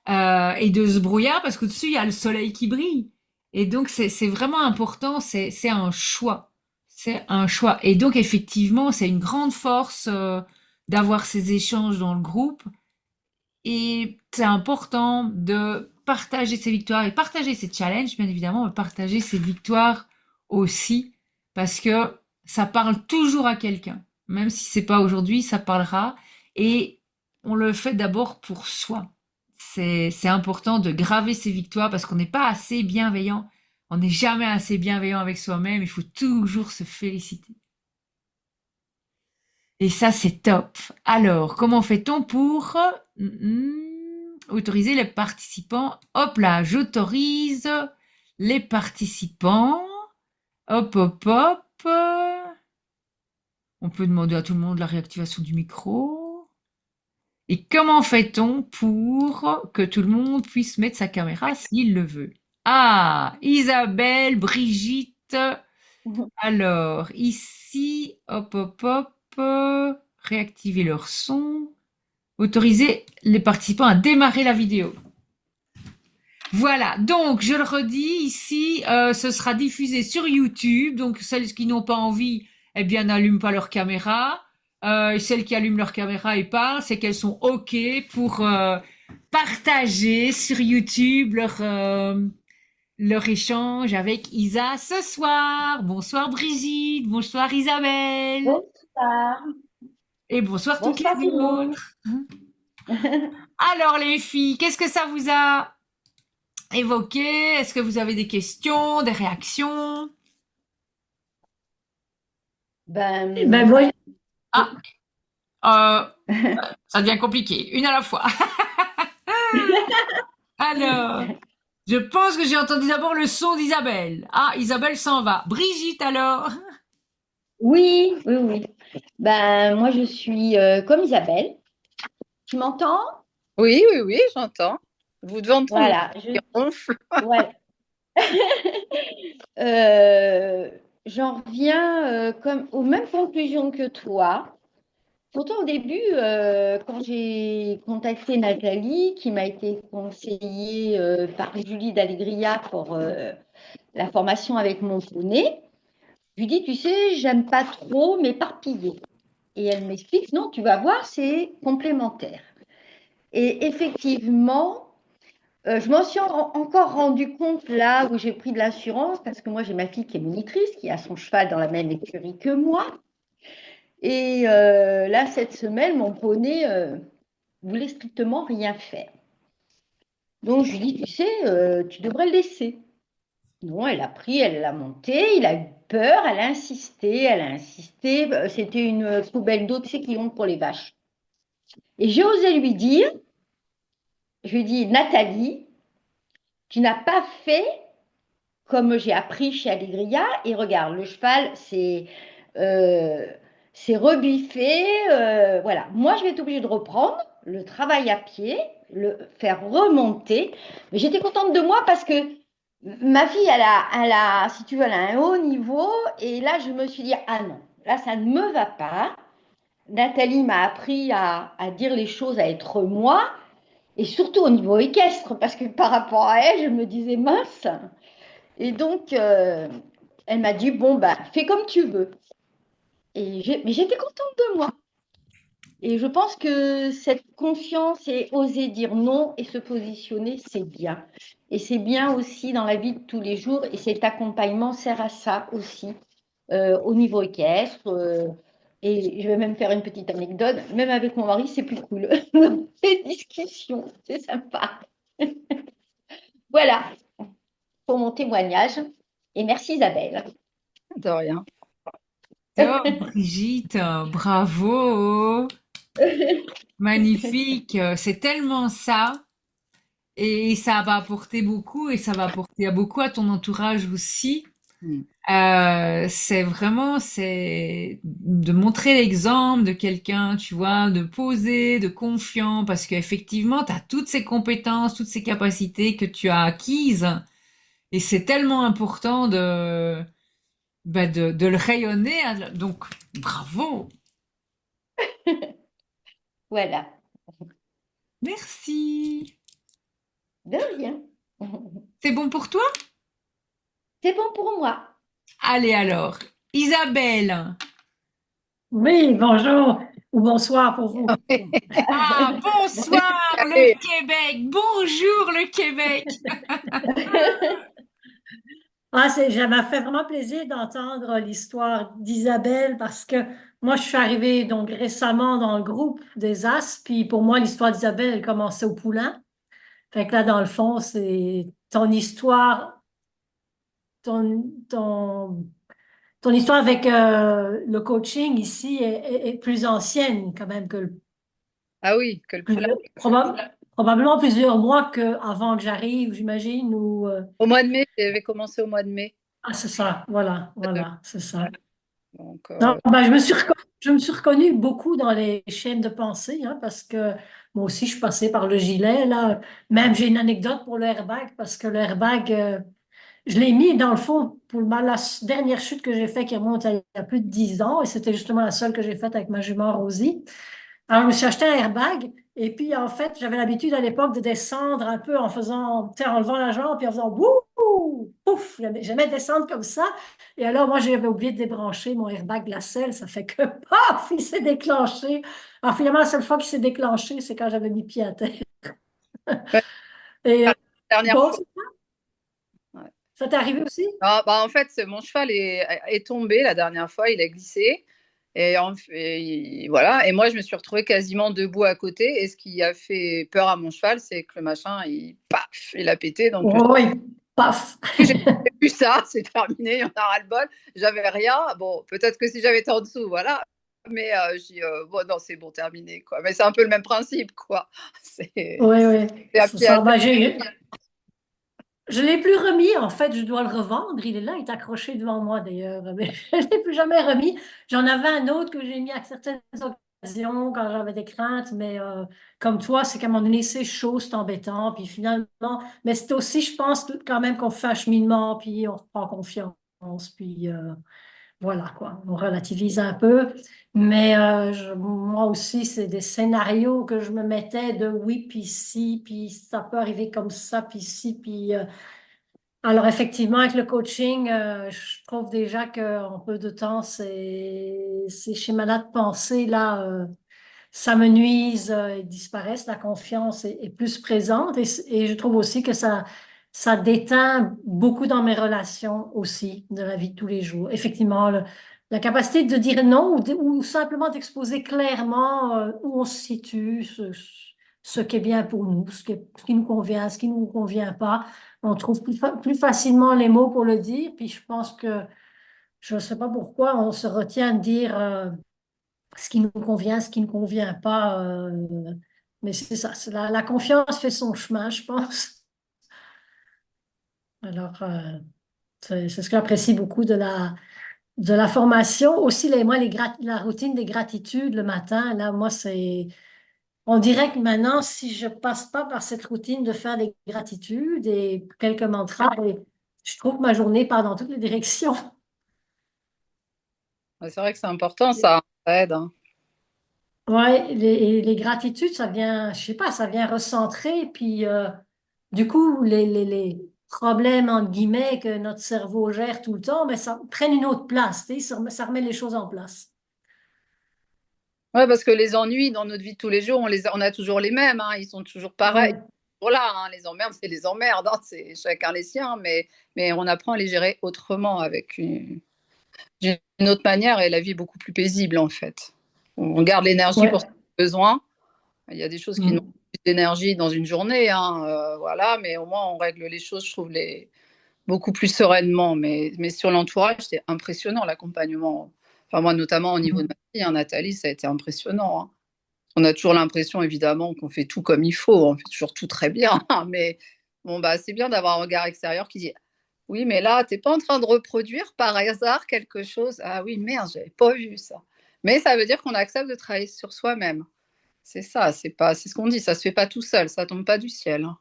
et de ce brouillard parce qu'au-dessus, il y a le soleil qui brille. Et donc, c'est vraiment important, c'est un choix. C'est un choix. Et donc, effectivement, c'est une grande force d'avoir ces échanges dans le groupe. Et c'est important de partager ses victoires et partager ses challenges, bien évidemment, mais partager ses victoires aussi, parce que ça parle toujours à quelqu'un. Même si c'est pas aujourd'hui, ça parlera. Et on le fait d'abord pour soi. C'est important de graver ses victoires parce qu'on n'est pas assez bienveillant. On n'est jamais assez bienveillant avec soi-même. Il faut toujours se féliciter. Et ça, c'est top. Alors, comment fait-on pour autoriser les participants? Hop là, j'autorise les participants. Hop, hop, hop. On peut demander à tout le monde la réactivation du micro. Et comment fait-on pour que tout le monde puisse mettre sa caméra s'il le veut? Ah, Isabelle, Brigitte. Alors, ici, hop, hop, hop, réactiver leur son, autoriser les participants à démarrer la vidéo. Voilà, donc je le redis, ici, ce sera diffusé sur YouTube, donc celles qui n'ont pas envie, eh bien, n'allument pas leur caméra. Celles qui allument leur caméra et parlent, c'est qu'elles sont OK pour partager sur YouTube leur échange avec Isa ce soir. Bonsoir Brigitte, bonsoir Isabelle Bonsoir. et bonsoir toutes Bonsoir les tout le monde. autres. Alors les filles, qu'est-ce que ça vous a évoqué? Est-ce que vous avez des questions, des réactions? Ben moi, Ah, euh, ça devient compliqué. Une à la fois. Alors, je pense que j'ai entendu d'abord le son d'Isabelle. Ah, Isabelle s'en va. Brigitte alors? oui, oui, oui. Ben moi, je suis comme Isabelle. Tu m'entends? Oui, oui, oui, j'entends. Vous devez entendre mon Voilà. qui ronfle. Ouais. Euh, J'en reviens comme aux mêmes conclusions que toi. Pourtant, au début, quand j'ai contacté Nathalie, qui m'a été conseillée par Julie d'Allegria pour la formation avec mon poney, je lui dis, tu sais, j'aime pas trop m'éparpiller. Et elle m'explique, non, tu vas voir, c'est complémentaire. Et effectivement, je m'en suis encore rendu compte là où j'ai pris de l'assurance, parce que moi, j'ai ma fille qui est monitrice, qui a son cheval dans la même écurie que moi. Et là, cette semaine, mon poney voulait strictement rien faire. Donc, je lui dis, tu sais, tu devrais le laisser. Non, elle a pris, elle l'a monté, il a eu peur, elle a insisté, elle a insisté. C'était une poubelle d'eau, tu sais, qui honte pour les vaches. Et j'ai osé lui dire, je lui dis, Nathalie, tu n'as pas fait comme j'ai appris chez Allegria. Et regarde, le cheval, euh, c'est rebiffé. Voilà. Moi, je vais être obligée de reprendre le travail à pied, le faire remonter. Mais j'étais contente de moi parce que ma fille, si tu veux, elle a un haut niveau. Et là, je me suis dit, ah non, là, ça ne me va pas. Nathalie m'a appris à dire les choses, à être moi. Et surtout au niveau équestre, parce que par rapport à elle, je me disais mince. Et donc, elle m'a dit, bon, bah, fais comme tu veux. Mais j'étais contente de moi. Et je pense que cette confiance et oser dire non et se positionner, c'est bien. Et c'est bien aussi dans la vie de tous les jours. Et cet accompagnement sert à ça aussi, au niveau équestre. Et je vais même faire une petite anecdote. Même avec mon mari, c'est plus cool. Les discussions, c'est sympa. Voilà pour mon témoignage. Et merci Isabelle. De rien. Top, Brigitte, bravo, magnifique, c'est tellement ça, et ça va apporter beaucoup, et ça va apporter beaucoup à ton entourage aussi. Mm. C'est vraiment, c'est de montrer l'exemple de quelqu'un, tu vois, de poser, de confiant, parce qu'effectivement, tu as toutes ces compétences, toutes ces capacités que tu as acquises, et c'est tellement important de le rayonner, hein. Donc, bravo, Voilà, merci. de rien. C'est bon pour toi? C'est bon pour moi. Allez alors, Isabelle. Oui, bonjour ou bonsoir pour vous. Ah, bonsoir le Allez, Québec. Bonjour le Québec. Ça m'a fait vraiment plaisir d'entendre l'histoire d'Isabelle parce que moi, je suis arrivée donc récemment dans le groupe des As, puis pour moi, l'histoire d'Isabelle, elle commençait au Poulain. Fait que là, dans le fond, c'est ton histoire, ton, ton histoire avec le coaching ici est plus ancienne quand même que ah oui, que le poulain. probablement plusieurs mois avant que j'arrive, j'imagine, ou Au mois de mai, j'avais commencé au mois de mai. ah, c'est ça, voilà, c'est ça. Ouais, donc, Non, ben, je me suis reconnue beaucoup dans les chaînes de pensée, hein, parce que moi aussi, je suis passée par le gilet, là. Même, j'ai une anecdote pour le airbag, parce que le airbag, je l'ai mis dans le fond pour la dernière chute que j'ai faite qui remonte à il y a plus de 10 ans, et c'était justement la seule que j'ai faite avec ma jument Rosie. Alors, je me suis acheté un airbag et puis, en fait, j'avais l'habitude à l'époque de descendre un peu en faisant, tu sais, en levant la jambe puis en faisant wouhou, pouf, j'aimais descendre comme ça. Et alors, moi, j'avais oublié de débrancher mon airbag de la selle. Ça fait que, paf, il s'est déclenché. Alors, finalement, la seule fois qu'il s'est déclenché, c'est quand j'avais mis pied à terre. ouais, Et la dernière bon, fois. Ouais. ça t'est arrivé aussi? Ah, bah, en fait, mon cheval est tombé la dernière fois, il a glissé. Voilà. Et moi, je me suis retrouvée quasiment debout à côté. Et ce qui a fait peur à mon cheval, c'est que le machin, paf, il a pété. Donc, Oui, paf. j'ai vu ça, c'est terminé, il y en a ras-le-bol. J'avais rien. Bon, peut-être que si j'avais été en dessous, voilà. Mais bon, non, c'est bon, terminé, quoi. Mais c'est un peu le même principe, quoi. C'est Oui, oui, à c'est pied à ça. terre. Ben, je ne l'ai plus remis, en fait, je dois le revendre. Il est là, il est accroché devant moi d'ailleurs, mais je ne l'ai plus jamais remis. J'en avais un autre que j'ai mis à certaines occasions quand j'avais des craintes, mais comme toi, c'est qu'à un moment donné, c'est chaud, c'est embêtant, puis finalement, mais c'est aussi, je pense, quand même qu'on fait un cheminement, puis on reprend confiance, puis voilà, quoi, on relativise un peu. Mais moi aussi, c'est des scénarios que je me mettais de oui, puis si, puis ça peut arriver comme ça, puis si, puis... alors effectivement, avec le coaching, je trouve déjà qu'en peu de temps, ces schémas-là de pensée, là, ça me nuise, ils disparaissent, la confiance est plus présente et je trouve aussi que ça déteint beaucoup dans mes relations aussi, de la vie de tous les jours. Effectivement, la capacité de dire non ou simplement d'exposer clairement où on se situe, ce qui est bien pour nous, ce qui nous convient, ce qui ne nous convient pas. On trouve plus facilement les mots pour le dire, puis je pense que je ne sais pas pourquoi on se retient de dire ce qui nous convient, ce qui ne convient pas. Mais c'est ça, la confiance fait son chemin, je pense. Alors, c'est ce que j'apprécie beaucoup de la formation. Aussi, la routine des gratitudes le matin, là, moi, on dirait que maintenant, si je passe pas par cette routine de faire des gratitudes et quelques mantras, et je trouve que ma journée part dans toutes les directions. Ouais, c'est vrai que c'est important, ça aide, hein. Ouais, les gratitudes, ça vient, je sais pas, ça vient recentrer, puis du coup, les problèmes, entre guillemets, que notre cerveau gère tout le temps, mais ça prenne une autre place, tu sais, ça remet les choses en place. Ouais, parce que les ennuis dans notre vie de tous les jours, on a toujours les mêmes, hein, ils sont toujours pareils. Ouais, Voilà, hein, les emmerdes, c'est les emmerdes, hein, c'est chacun les siens, mais on apprend à les gérer autrement, d'une autre manière, et la vie est beaucoup plus paisible en fait. On garde l'énergie pour ce ouais. qu'on a besoin. Il y a des choses qui n'ont Mm. plus d'énergie dans une journée, hein, voilà, mais au moins on règle les choses, je trouve, beaucoup plus sereinement. Mais sur l'entourage, c'est impressionnant l'accompagnement. Enfin, moi, notamment au niveau de ma fille, hein, Nathalie, ça a été impressionnant, hein. On a toujours l'impression, évidemment, qu'on fait tout comme il faut, on fait toujours tout très bien, hein, mais bon, bah, c'est bien d'avoir un regard extérieur qui dit oui, mais là, t'es pas en train de reproduire par hasard quelque chose. Ah oui, merde, j'avais pas vu ça. Mais ça veut dire qu'on accepte de travailler sur soi-même. C'est ça, c'est ce qu'on dit, ça se fait pas tout seul, ça tombe pas du ciel, hein.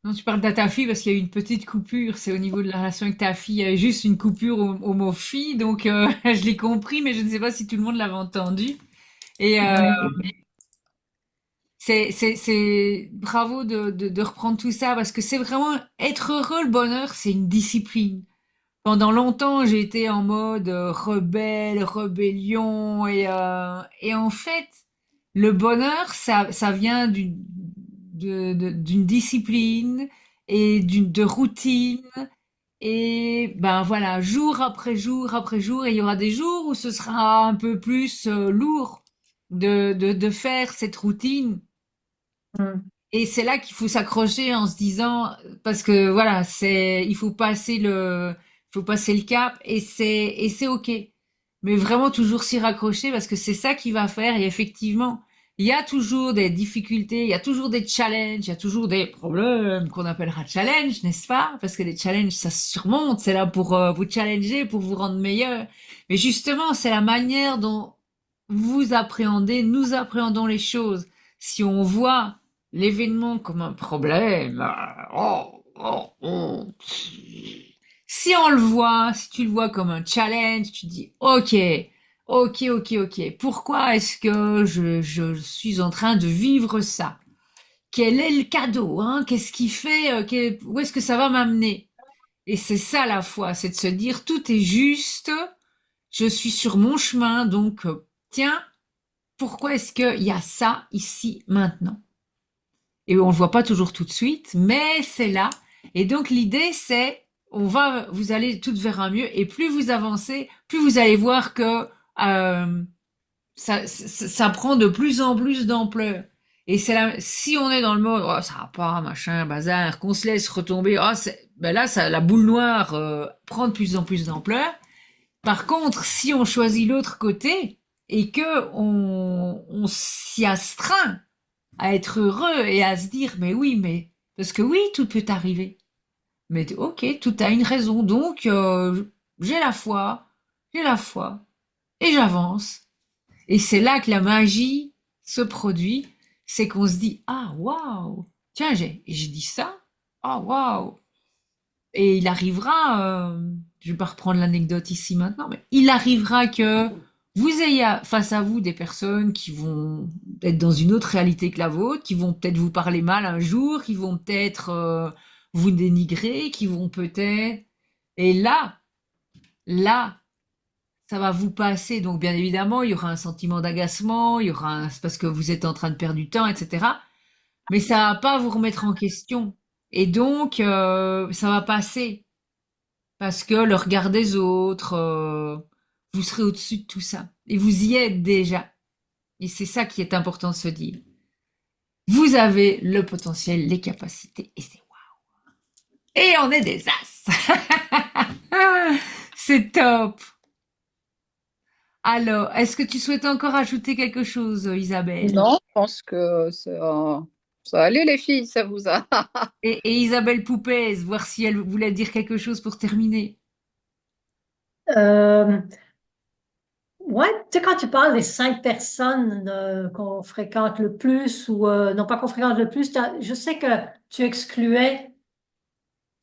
Non, tu parles de ta fille parce qu'il y a eu une petite coupure, c'est au niveau de la relation avec ta fille, il y avait juste une coupure au mot fille, donc je l'ai compris, mais je ne sais pas si tout le monde l'avait entendu. Et Ouais. c'est bravo de reprendre tout ça parce que c'est vraiment être heureux, le bonheur, c'est une discipline. Pendant longtemps, j'ai été en mode rebelle, rébellion, et en fait, le bonheur, ça vient d'une discipline et de routine. Et ben voilà, jour après jour, et il y aura des jours où ce sera un peu plus lourd de faire cette routine. Mm. Et c'est là qu'il faut s'accrocher en se disant, parce que voilà, il faut passer le cap et c'est ok. Mais vraiment toujours s'y raccrocher parce que c'est ça qui va faire. Et effectivement, il y a toujours des difficultés, il y a toujours des challenges, il y a toujours des problèmes qu'on appellera challenge, n'est-ce pas? Parce que les challenges, ça se surmonte, c'est là pour vous challenger, pour vous rendre meilleur. Mais justement, c'est la manière dont nous appréhendons les choses. Si on voit l'événement comme un problème, si on le voit, si tu le vois comme un challenge, tu dis, ok, ok, ok, ok, pourquoi est-ce que je suis en train de vivre ça? Quel est le cadeau, hein? Qu'est-ce qui fait, où est-ce que ça va m'amener? Et c'est ça la foi, c'est de se dire, tout est juste, je suis sur mon chemin, donc, tiens, pourquoi est-ce qu'il y a ça ici maintenant? Et on le voit pas toujours tout de suite, mais c'est là. Et donc l'idée c'est, vous allez tout vers un mieux, et plus vous avancez, plus vous allez voir que ça prend de plus en plus d'ampleur. Et si on est dans le mode, oh, ça va pas, machin, bazar, qu'on se laisse retomber, oh, ben là, la boule noire prend de plus en plus d'ampleur. Par contre, si on choisit l'autre côté et que on s'y astreint à être heureux et à se dire, mais oui, mais parce que oui, tout peut arriver. Mais ok, tout a une raison. Donc, j'ai la foi, et j'avance. Et c'est là que la magie se produit. C'est qu'on se dit, ah waouh, tiens, j'ai dit ça. Ah waouh. Et il arrivera, je vais pas reprendre l'anecdote ici maintenant, mais il arrivera que vous ayez face à vous des personnes qui vont être dans une autre réalité que la vôtre, qui vont peut-être vous parler mal un jour, qui vont peut-être vous dénigrer, qui vont peut-être... Et là, ça va vous passer. Donc bien évidemment, il y aura un sentiment d'agacement, c'est parce que vous êtes en train de perdre du temps, etc. Mais ça va pas vous remettre en question. Et donc, ça va passer. Parce que le regard des autres, vous serez au-dessus de tout ça. Et vous y êtes déjà. Et c'est ça qui est important de se dire. Vous avez le potentiel, les capacités, et c'est waouh. Et on est des as. C'est top. Alors, est-ce que tu souhaites encore ajouter quelque chose, Isabelle? Non, je pense que ça allait les filles, ça vous a. Et Isabelle Poupez, voir si elle voulait dire quelque chose pour terminer. Euh, ouais, tu sais, quand tu parles des 5 personnes qu'on fréquente le plus, ou non pas qu'on fréquente le plus, je sais que tu excluais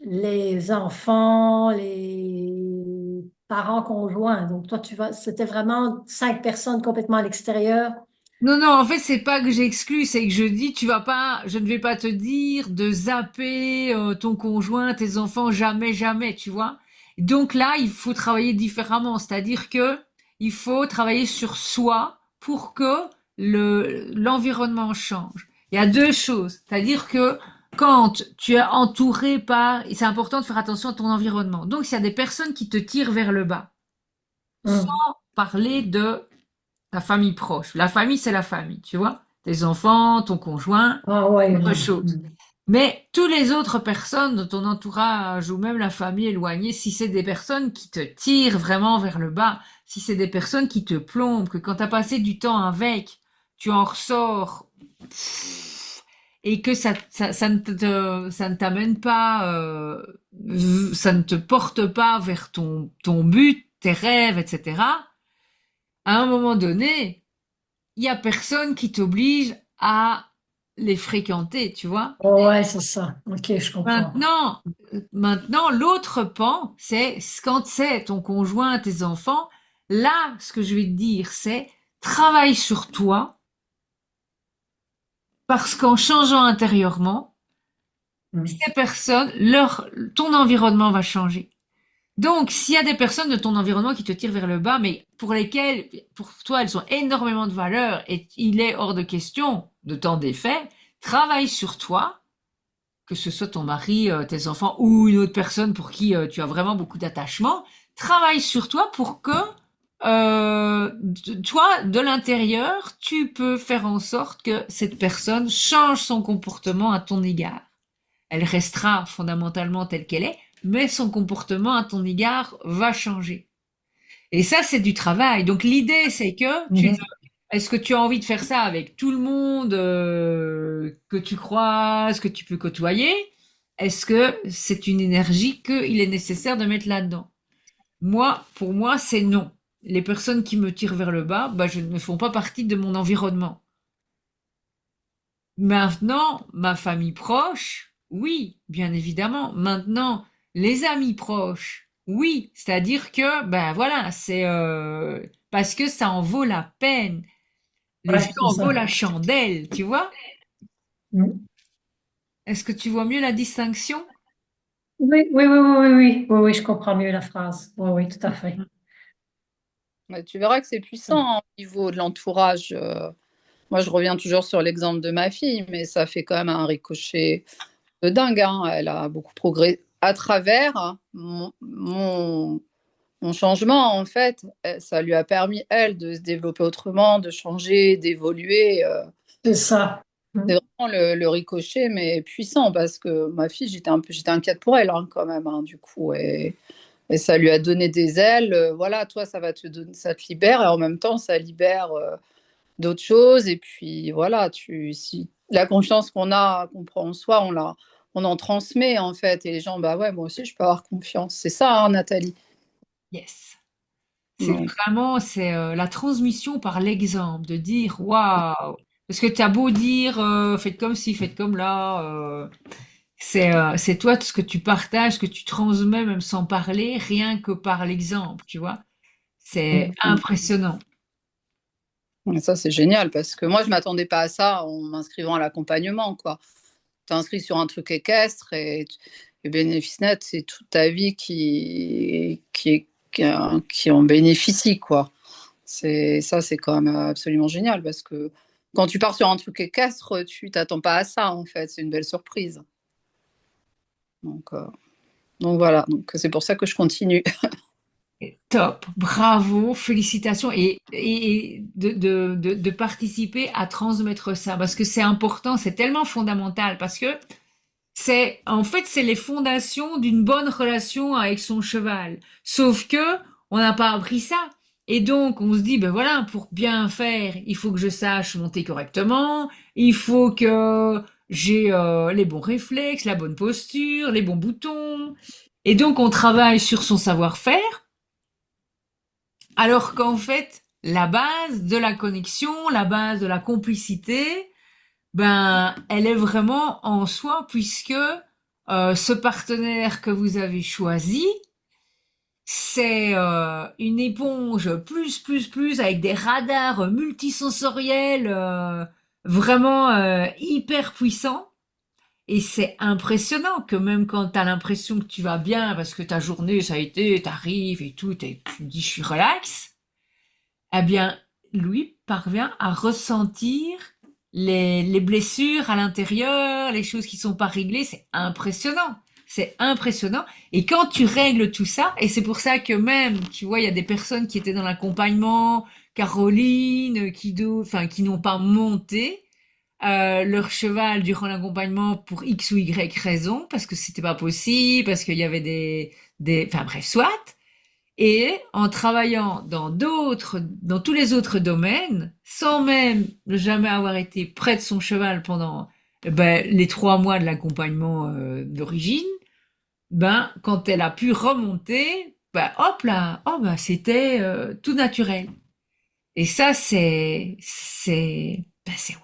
les enfants, les parents conjoints. Donc, toi, c'était vraiment 5 personnes complètement à l'extérieur. Non, non, en fait, c'est pas que j'exclus, c'est que je dis, je ne vais pas te dire de zapper ton conjoint, tes enfants, jamais, jamais, tu vois. Donc là, il faut travailler différemment, c'est-à-dire que il faut travailler sur soi pour que l'environnement change. Il y a deux choses, c'est-à-dire que quand tu es entouré par, et c'est important de faire attention à ton environnement. Donc, s'il y a des personnes qui te tirent vers le bas, sans Hum. parler de ta famille proche. La famille, c'est la famille, tu vois. Tes enfants, ton conjoint, Ah ouais. autre chose. Mais toutes les autres personnes de ton entourage ou même la famille éloignée, si c'est des personnes qui te tirent vraiment vers le bas, si c'est des personnes qui te plombent, que quand tu as passé du temps avec, tu en ressors et que ça ne t'amène pas, ça ne te porte pas vers ton but, tes rêves, etc. À un moment donné, il y a personne qui t'oblige à les fréquenter, tu vois. Ouais, c'est ça. Ok, je comprends. Maintenant, l'autre pan, c'est quand c'est ton conjoint, tes enfants. Là, ce que je vais te dire, c'est travaille sur toi parce qu'en changeant intérieurement, Hum. ces personnes, ton environnement va changer. Donc, s'il y a des personnes de ton environnement qui te tirent vers le bas, mais pour lesquelles, pour toi, elles ont énormément de valeur et il est hors de question de t'en défaire, travaille sur toi, que ce soit ton mari, tes enfants ou une autre personne pour qui tu as vraiment beaucoup d'attachement, travaille sur toi pour que toi, de l'intérieur, tu peux faire en sorte que cette personne change son comportement à ton égard. Elle restera fondamentalement telle qu'elle est, mais son comportement à ton égard va changer. Et ça, c'est du travail. Donc l'idée, c'est que Mhm. est-ce que tu as envie de faire ça avec tout le monde que tu croises, que tu peux côtoyer? Est-ce que c'est une énergie qu'il est nécessaire de mettre là-dedans? Moi, pour moi, c'est non. Les personnes qui me tirent vers le bas, bah, je ne font pas partie de mon environnement. Maintenant, ma famille proche, oui, bien évidemment. Maintenant, les amis proches, oui. C'est-à-dire que, ben voilà, c'est parce que ça en vaut la peine. Les gens Ouais, c'est en vaut ça. la chandelle, tu vois? Hum. Est-ce que tu vois mieux la distinction? Oui, oui, oui, oui, oui, oui, oui, oui, je comprends mieux la phrase. Oui, oui, tout à fait. Ouais, tu verras que c'est puissant, hein, au niveau de l'entourage. Moi, je reviens toujours sur l'exemple de ma fille, mais ça fait quand même un ricochet de dingue, hein. Elle a beaucoup progressé à travers, hein, mon changement, en fait. Ça lui a permis, elle, de se développer autrement, de changer, d'évoluer. C'est ça. C'est Hum. vraiment le ricochet, mais puissant, parce que ma fille, j'étais inquiète pour elle, hein, quand même, hein, du coup. Et ça lui a donné des ailes. Voilà, toi, ça te libère, et en même temps, ça libère d'autres choses. Et puis, voilà, si la confiance qu'on prend en soi, on en transmet, en fait. Et les gens, bah ouais, moi aussi, je peux avoir confiance. C'est ça, hein, Nathalie. Yes. C'est Donc, vraiment, c'est la transmission par l'exemple, de dire waouh. Parce que tu as beau dire faites comme ci, faites comme là, c'est toi ce que tu partages, ce que tu transmets même sans parler, rien que par l'exemple, tu vois. C'est impressionnant. et ça, c'est génial, parce que moi, je m'attendais pas à ça en m'inscrivant à l'accompagnement, quoi. T'es inscrit sur un truc équestre, et bénéfice net, c'est toute ta vie qui en bénéficie, quoi. C'est quand même absolument génial, parce que quand tu pars sur un truc équestre, tu t'attends pas à ça, en fait. C'est une belle surprise. Donc, euh, donc voilà, donc c'est pour ça que je continue. Top, bravo, félicitations et de participer à transmettre ça parce que c'est important, c'est tellement fondamental parce que en fait, c'est les fondations d'une bonne relation avec son cheval. Sauf que on n'a pas appris ça. Et donc, on se dit, ben voilà, pour bien faire, il faut que je sache monter correctement, il faut que j'ai les bons réflexes, la bonne posture, les bons boutons. Et donc, on travaille sur son savoir-faire, alors qu'en fait, la base de la connexion, la base de la complicité, ben, elle est vraiment en soi, puisque ce partenaire que vous avez choisi, c'est une éponge plus avec des radars multisensoriels vraiment hyper puissants. Et c'est impressionnant que même quand tu as l'impression que tu vas bien parce que ta journée ça a été, t'arrives et tout, et tu te dis je suis relax, eh bien lui parvient à ressentir les blessures à l'intérieur, les choses qui sont pas réglées, c'est impressionnant. C'est impressionnant. Et quand tu règles tout ça, et c'est pour ça que même, tu vois, il y a des personnes qui étaient dans l'accompagnement, Caroline, enfin, qui n'ont pas monté leur cheval durant l'accompagnement pour X ou Y raison, parce que c'était pas possible, parce qu'il y avait enfin bref, soit. Et en travaillant dans tous les autres domaines, sans même jamais avoir été près de son cheval pendant ben, les 3 mois de l'accompagnement d'origine, ben quand elle a pu remonter, ben hop là, oh ben c'était tout naturel. Et ça c'est waouh.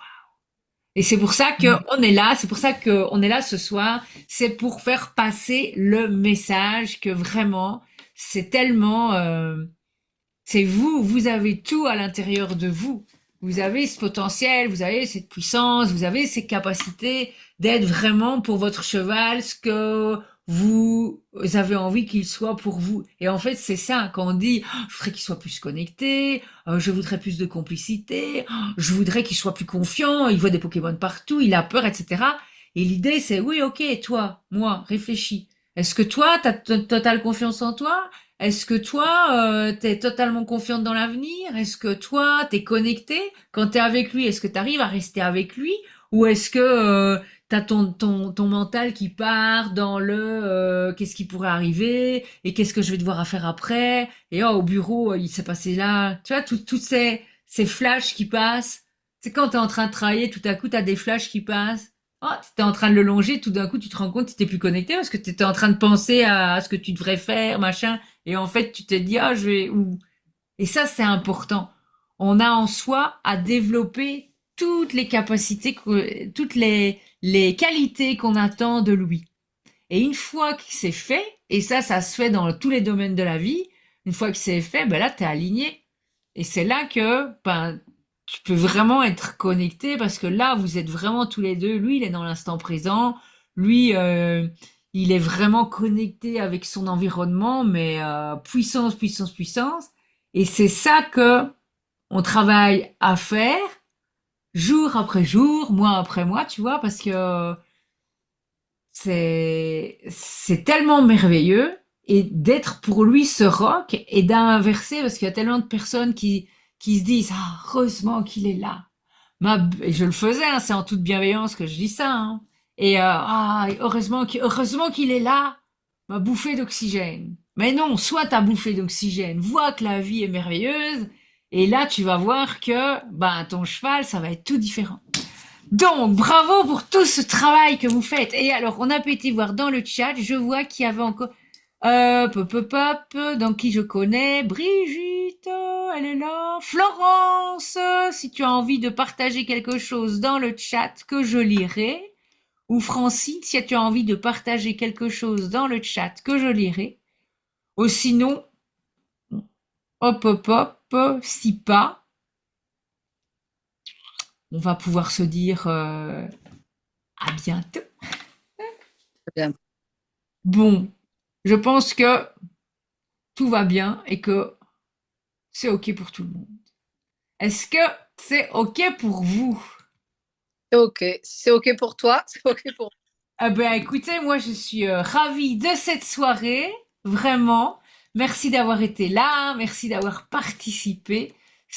Et c'est pour ça que on est là, c'est pour ça que on est là ce soir, c'est pour faire passer le message que vraiment c'est tellement c'est vous, vous avez tout à l'intérieur de vous. Vous avez ce potentiel, vous avez cette puissance, vous avez ces capacités d'être vraiment pour votre cheval ce que vous avez envie qu'il soit pour vous. Et en fait, c'est ça, quand on dit, oh, je voudrais qu'il soit plus connecté, je voudrais plus de complicité, oh, je voudrais qu'il soit plus confiant, il voit des Pokémon partout, il a peur, etc. Et l'idée, c'est, oui, ok, toi, moi, réfléchis. Est-ce que toi, t'as totale confiance en toi? Est-ce que toi, t'es totalement confiante dans l'avenir? Est-ce que toi, t'es connecté quand t'es avec lui? Est-ce que t'arrives à rester avec lui? Ou est-ce que t'as ton mental qui part dans le qu'est-ce qui pourrait arriver et qu'est-ce que je vais devoir faire après? Et oh, au bureau, il s'est passé là. Tu vois, toutes ces flashs qui passent. C'est quand t'es en train de travailler, tout à coup, t'as des flashs qui passent. Oh, t'es en train de le longer, tout d'un coup, tu te rends compte que t'es plus connecté parce que t'étais en train de penser à ce que tu devrais faire, machin. Et en fait, tu te dis, ah, je vais où? Et ça, c'est important. On a en soi à développer toutes les capacités, toutes les qualités qu'on attend de lui. Et une fois que c'est fait, et ça se fait dans tous les domaines de la vie, une fois que c'est fait, ben là, t'es aligné. Et c'est là que, ben, tu peux vraiment être connecté parce que là, vous êtes vraiment tous les deux. Lui, il est dans l'instant présent. Lui, il est vraiment connecté avec son environnement, mais puissance, puissance, puissance. Et c'est ça que on travaille à faire jour après jour, mois après mois, tu vois, parce que c'est tellement merveilleux et d'être pour lui ce roc et d'inverser parce qu'il y a tellement de personnes qui se disent ah heureusement qu'il est là. Et je le faisais, hein, c'est en toute bienveillance que je dis ça. Hein. Et ah heureusement qu'il est là, ma bouffée d'oxygène. Mais non, soit ta bouffée d'oxygène, vois que la vie est merveilleuse, et là tu vas voir que ben ton cheval ça va être tout différent. Donc, bravo pour tout ce travail que vous faites. Et alors, on a pu été voir dans le chat, je vois qu'il y avait encore dans qui je connais, Brigitte, elle est là, Florence, si tu as envie de partager quelque chose dans le chat que je lirai, ou Francine, si tu as envie de partager quelque chose dans le chat que je lirai, ou sinon, si pas, on va pouvoir se dire à bientôt. Bien. Bon, je pense que tout va bien et que c'est OK pour tout le monde. Est-ce que c'est OK pour vous? C'est OK. Si c'est OK pour toi, c'est OK pour moi. Ah ben écoutez, moi je suis ravie de cette soirée, vraiment. Merci d'avoir été là, merci d'avoir participé.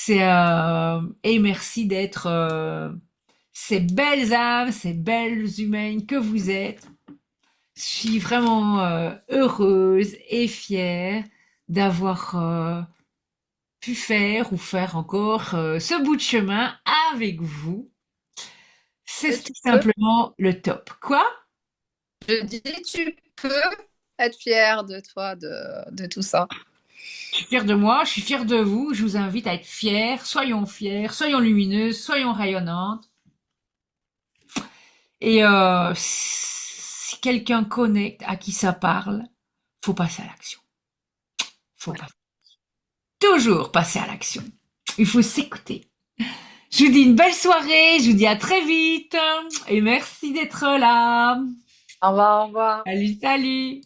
Et merci d'être ces belles âmes, ces belles humaines que vous êtes. Je suis vraiment heureuse et fière d'avoir pu faire ou faire encore ce bout de chemin avec vous. Et C'est tu tout peux, simplement le top. Quoi? je dis, tu peux être fier de toi, de tout ça. Je suis fière de moi, je suis fière de vous. Je vous invite à être fiers, soyons lumineuses, soyons rayonnantes. Et si quelqu'un connecte à qui ça parle, faut passer à l'action. Faut Ouais. pas toujours passer à l'action. Il faut s'écouter. Je vous dis une belle soirée, je vous dis à très vite et merci d'être là. Au revoir, au revoir. Salut, salut.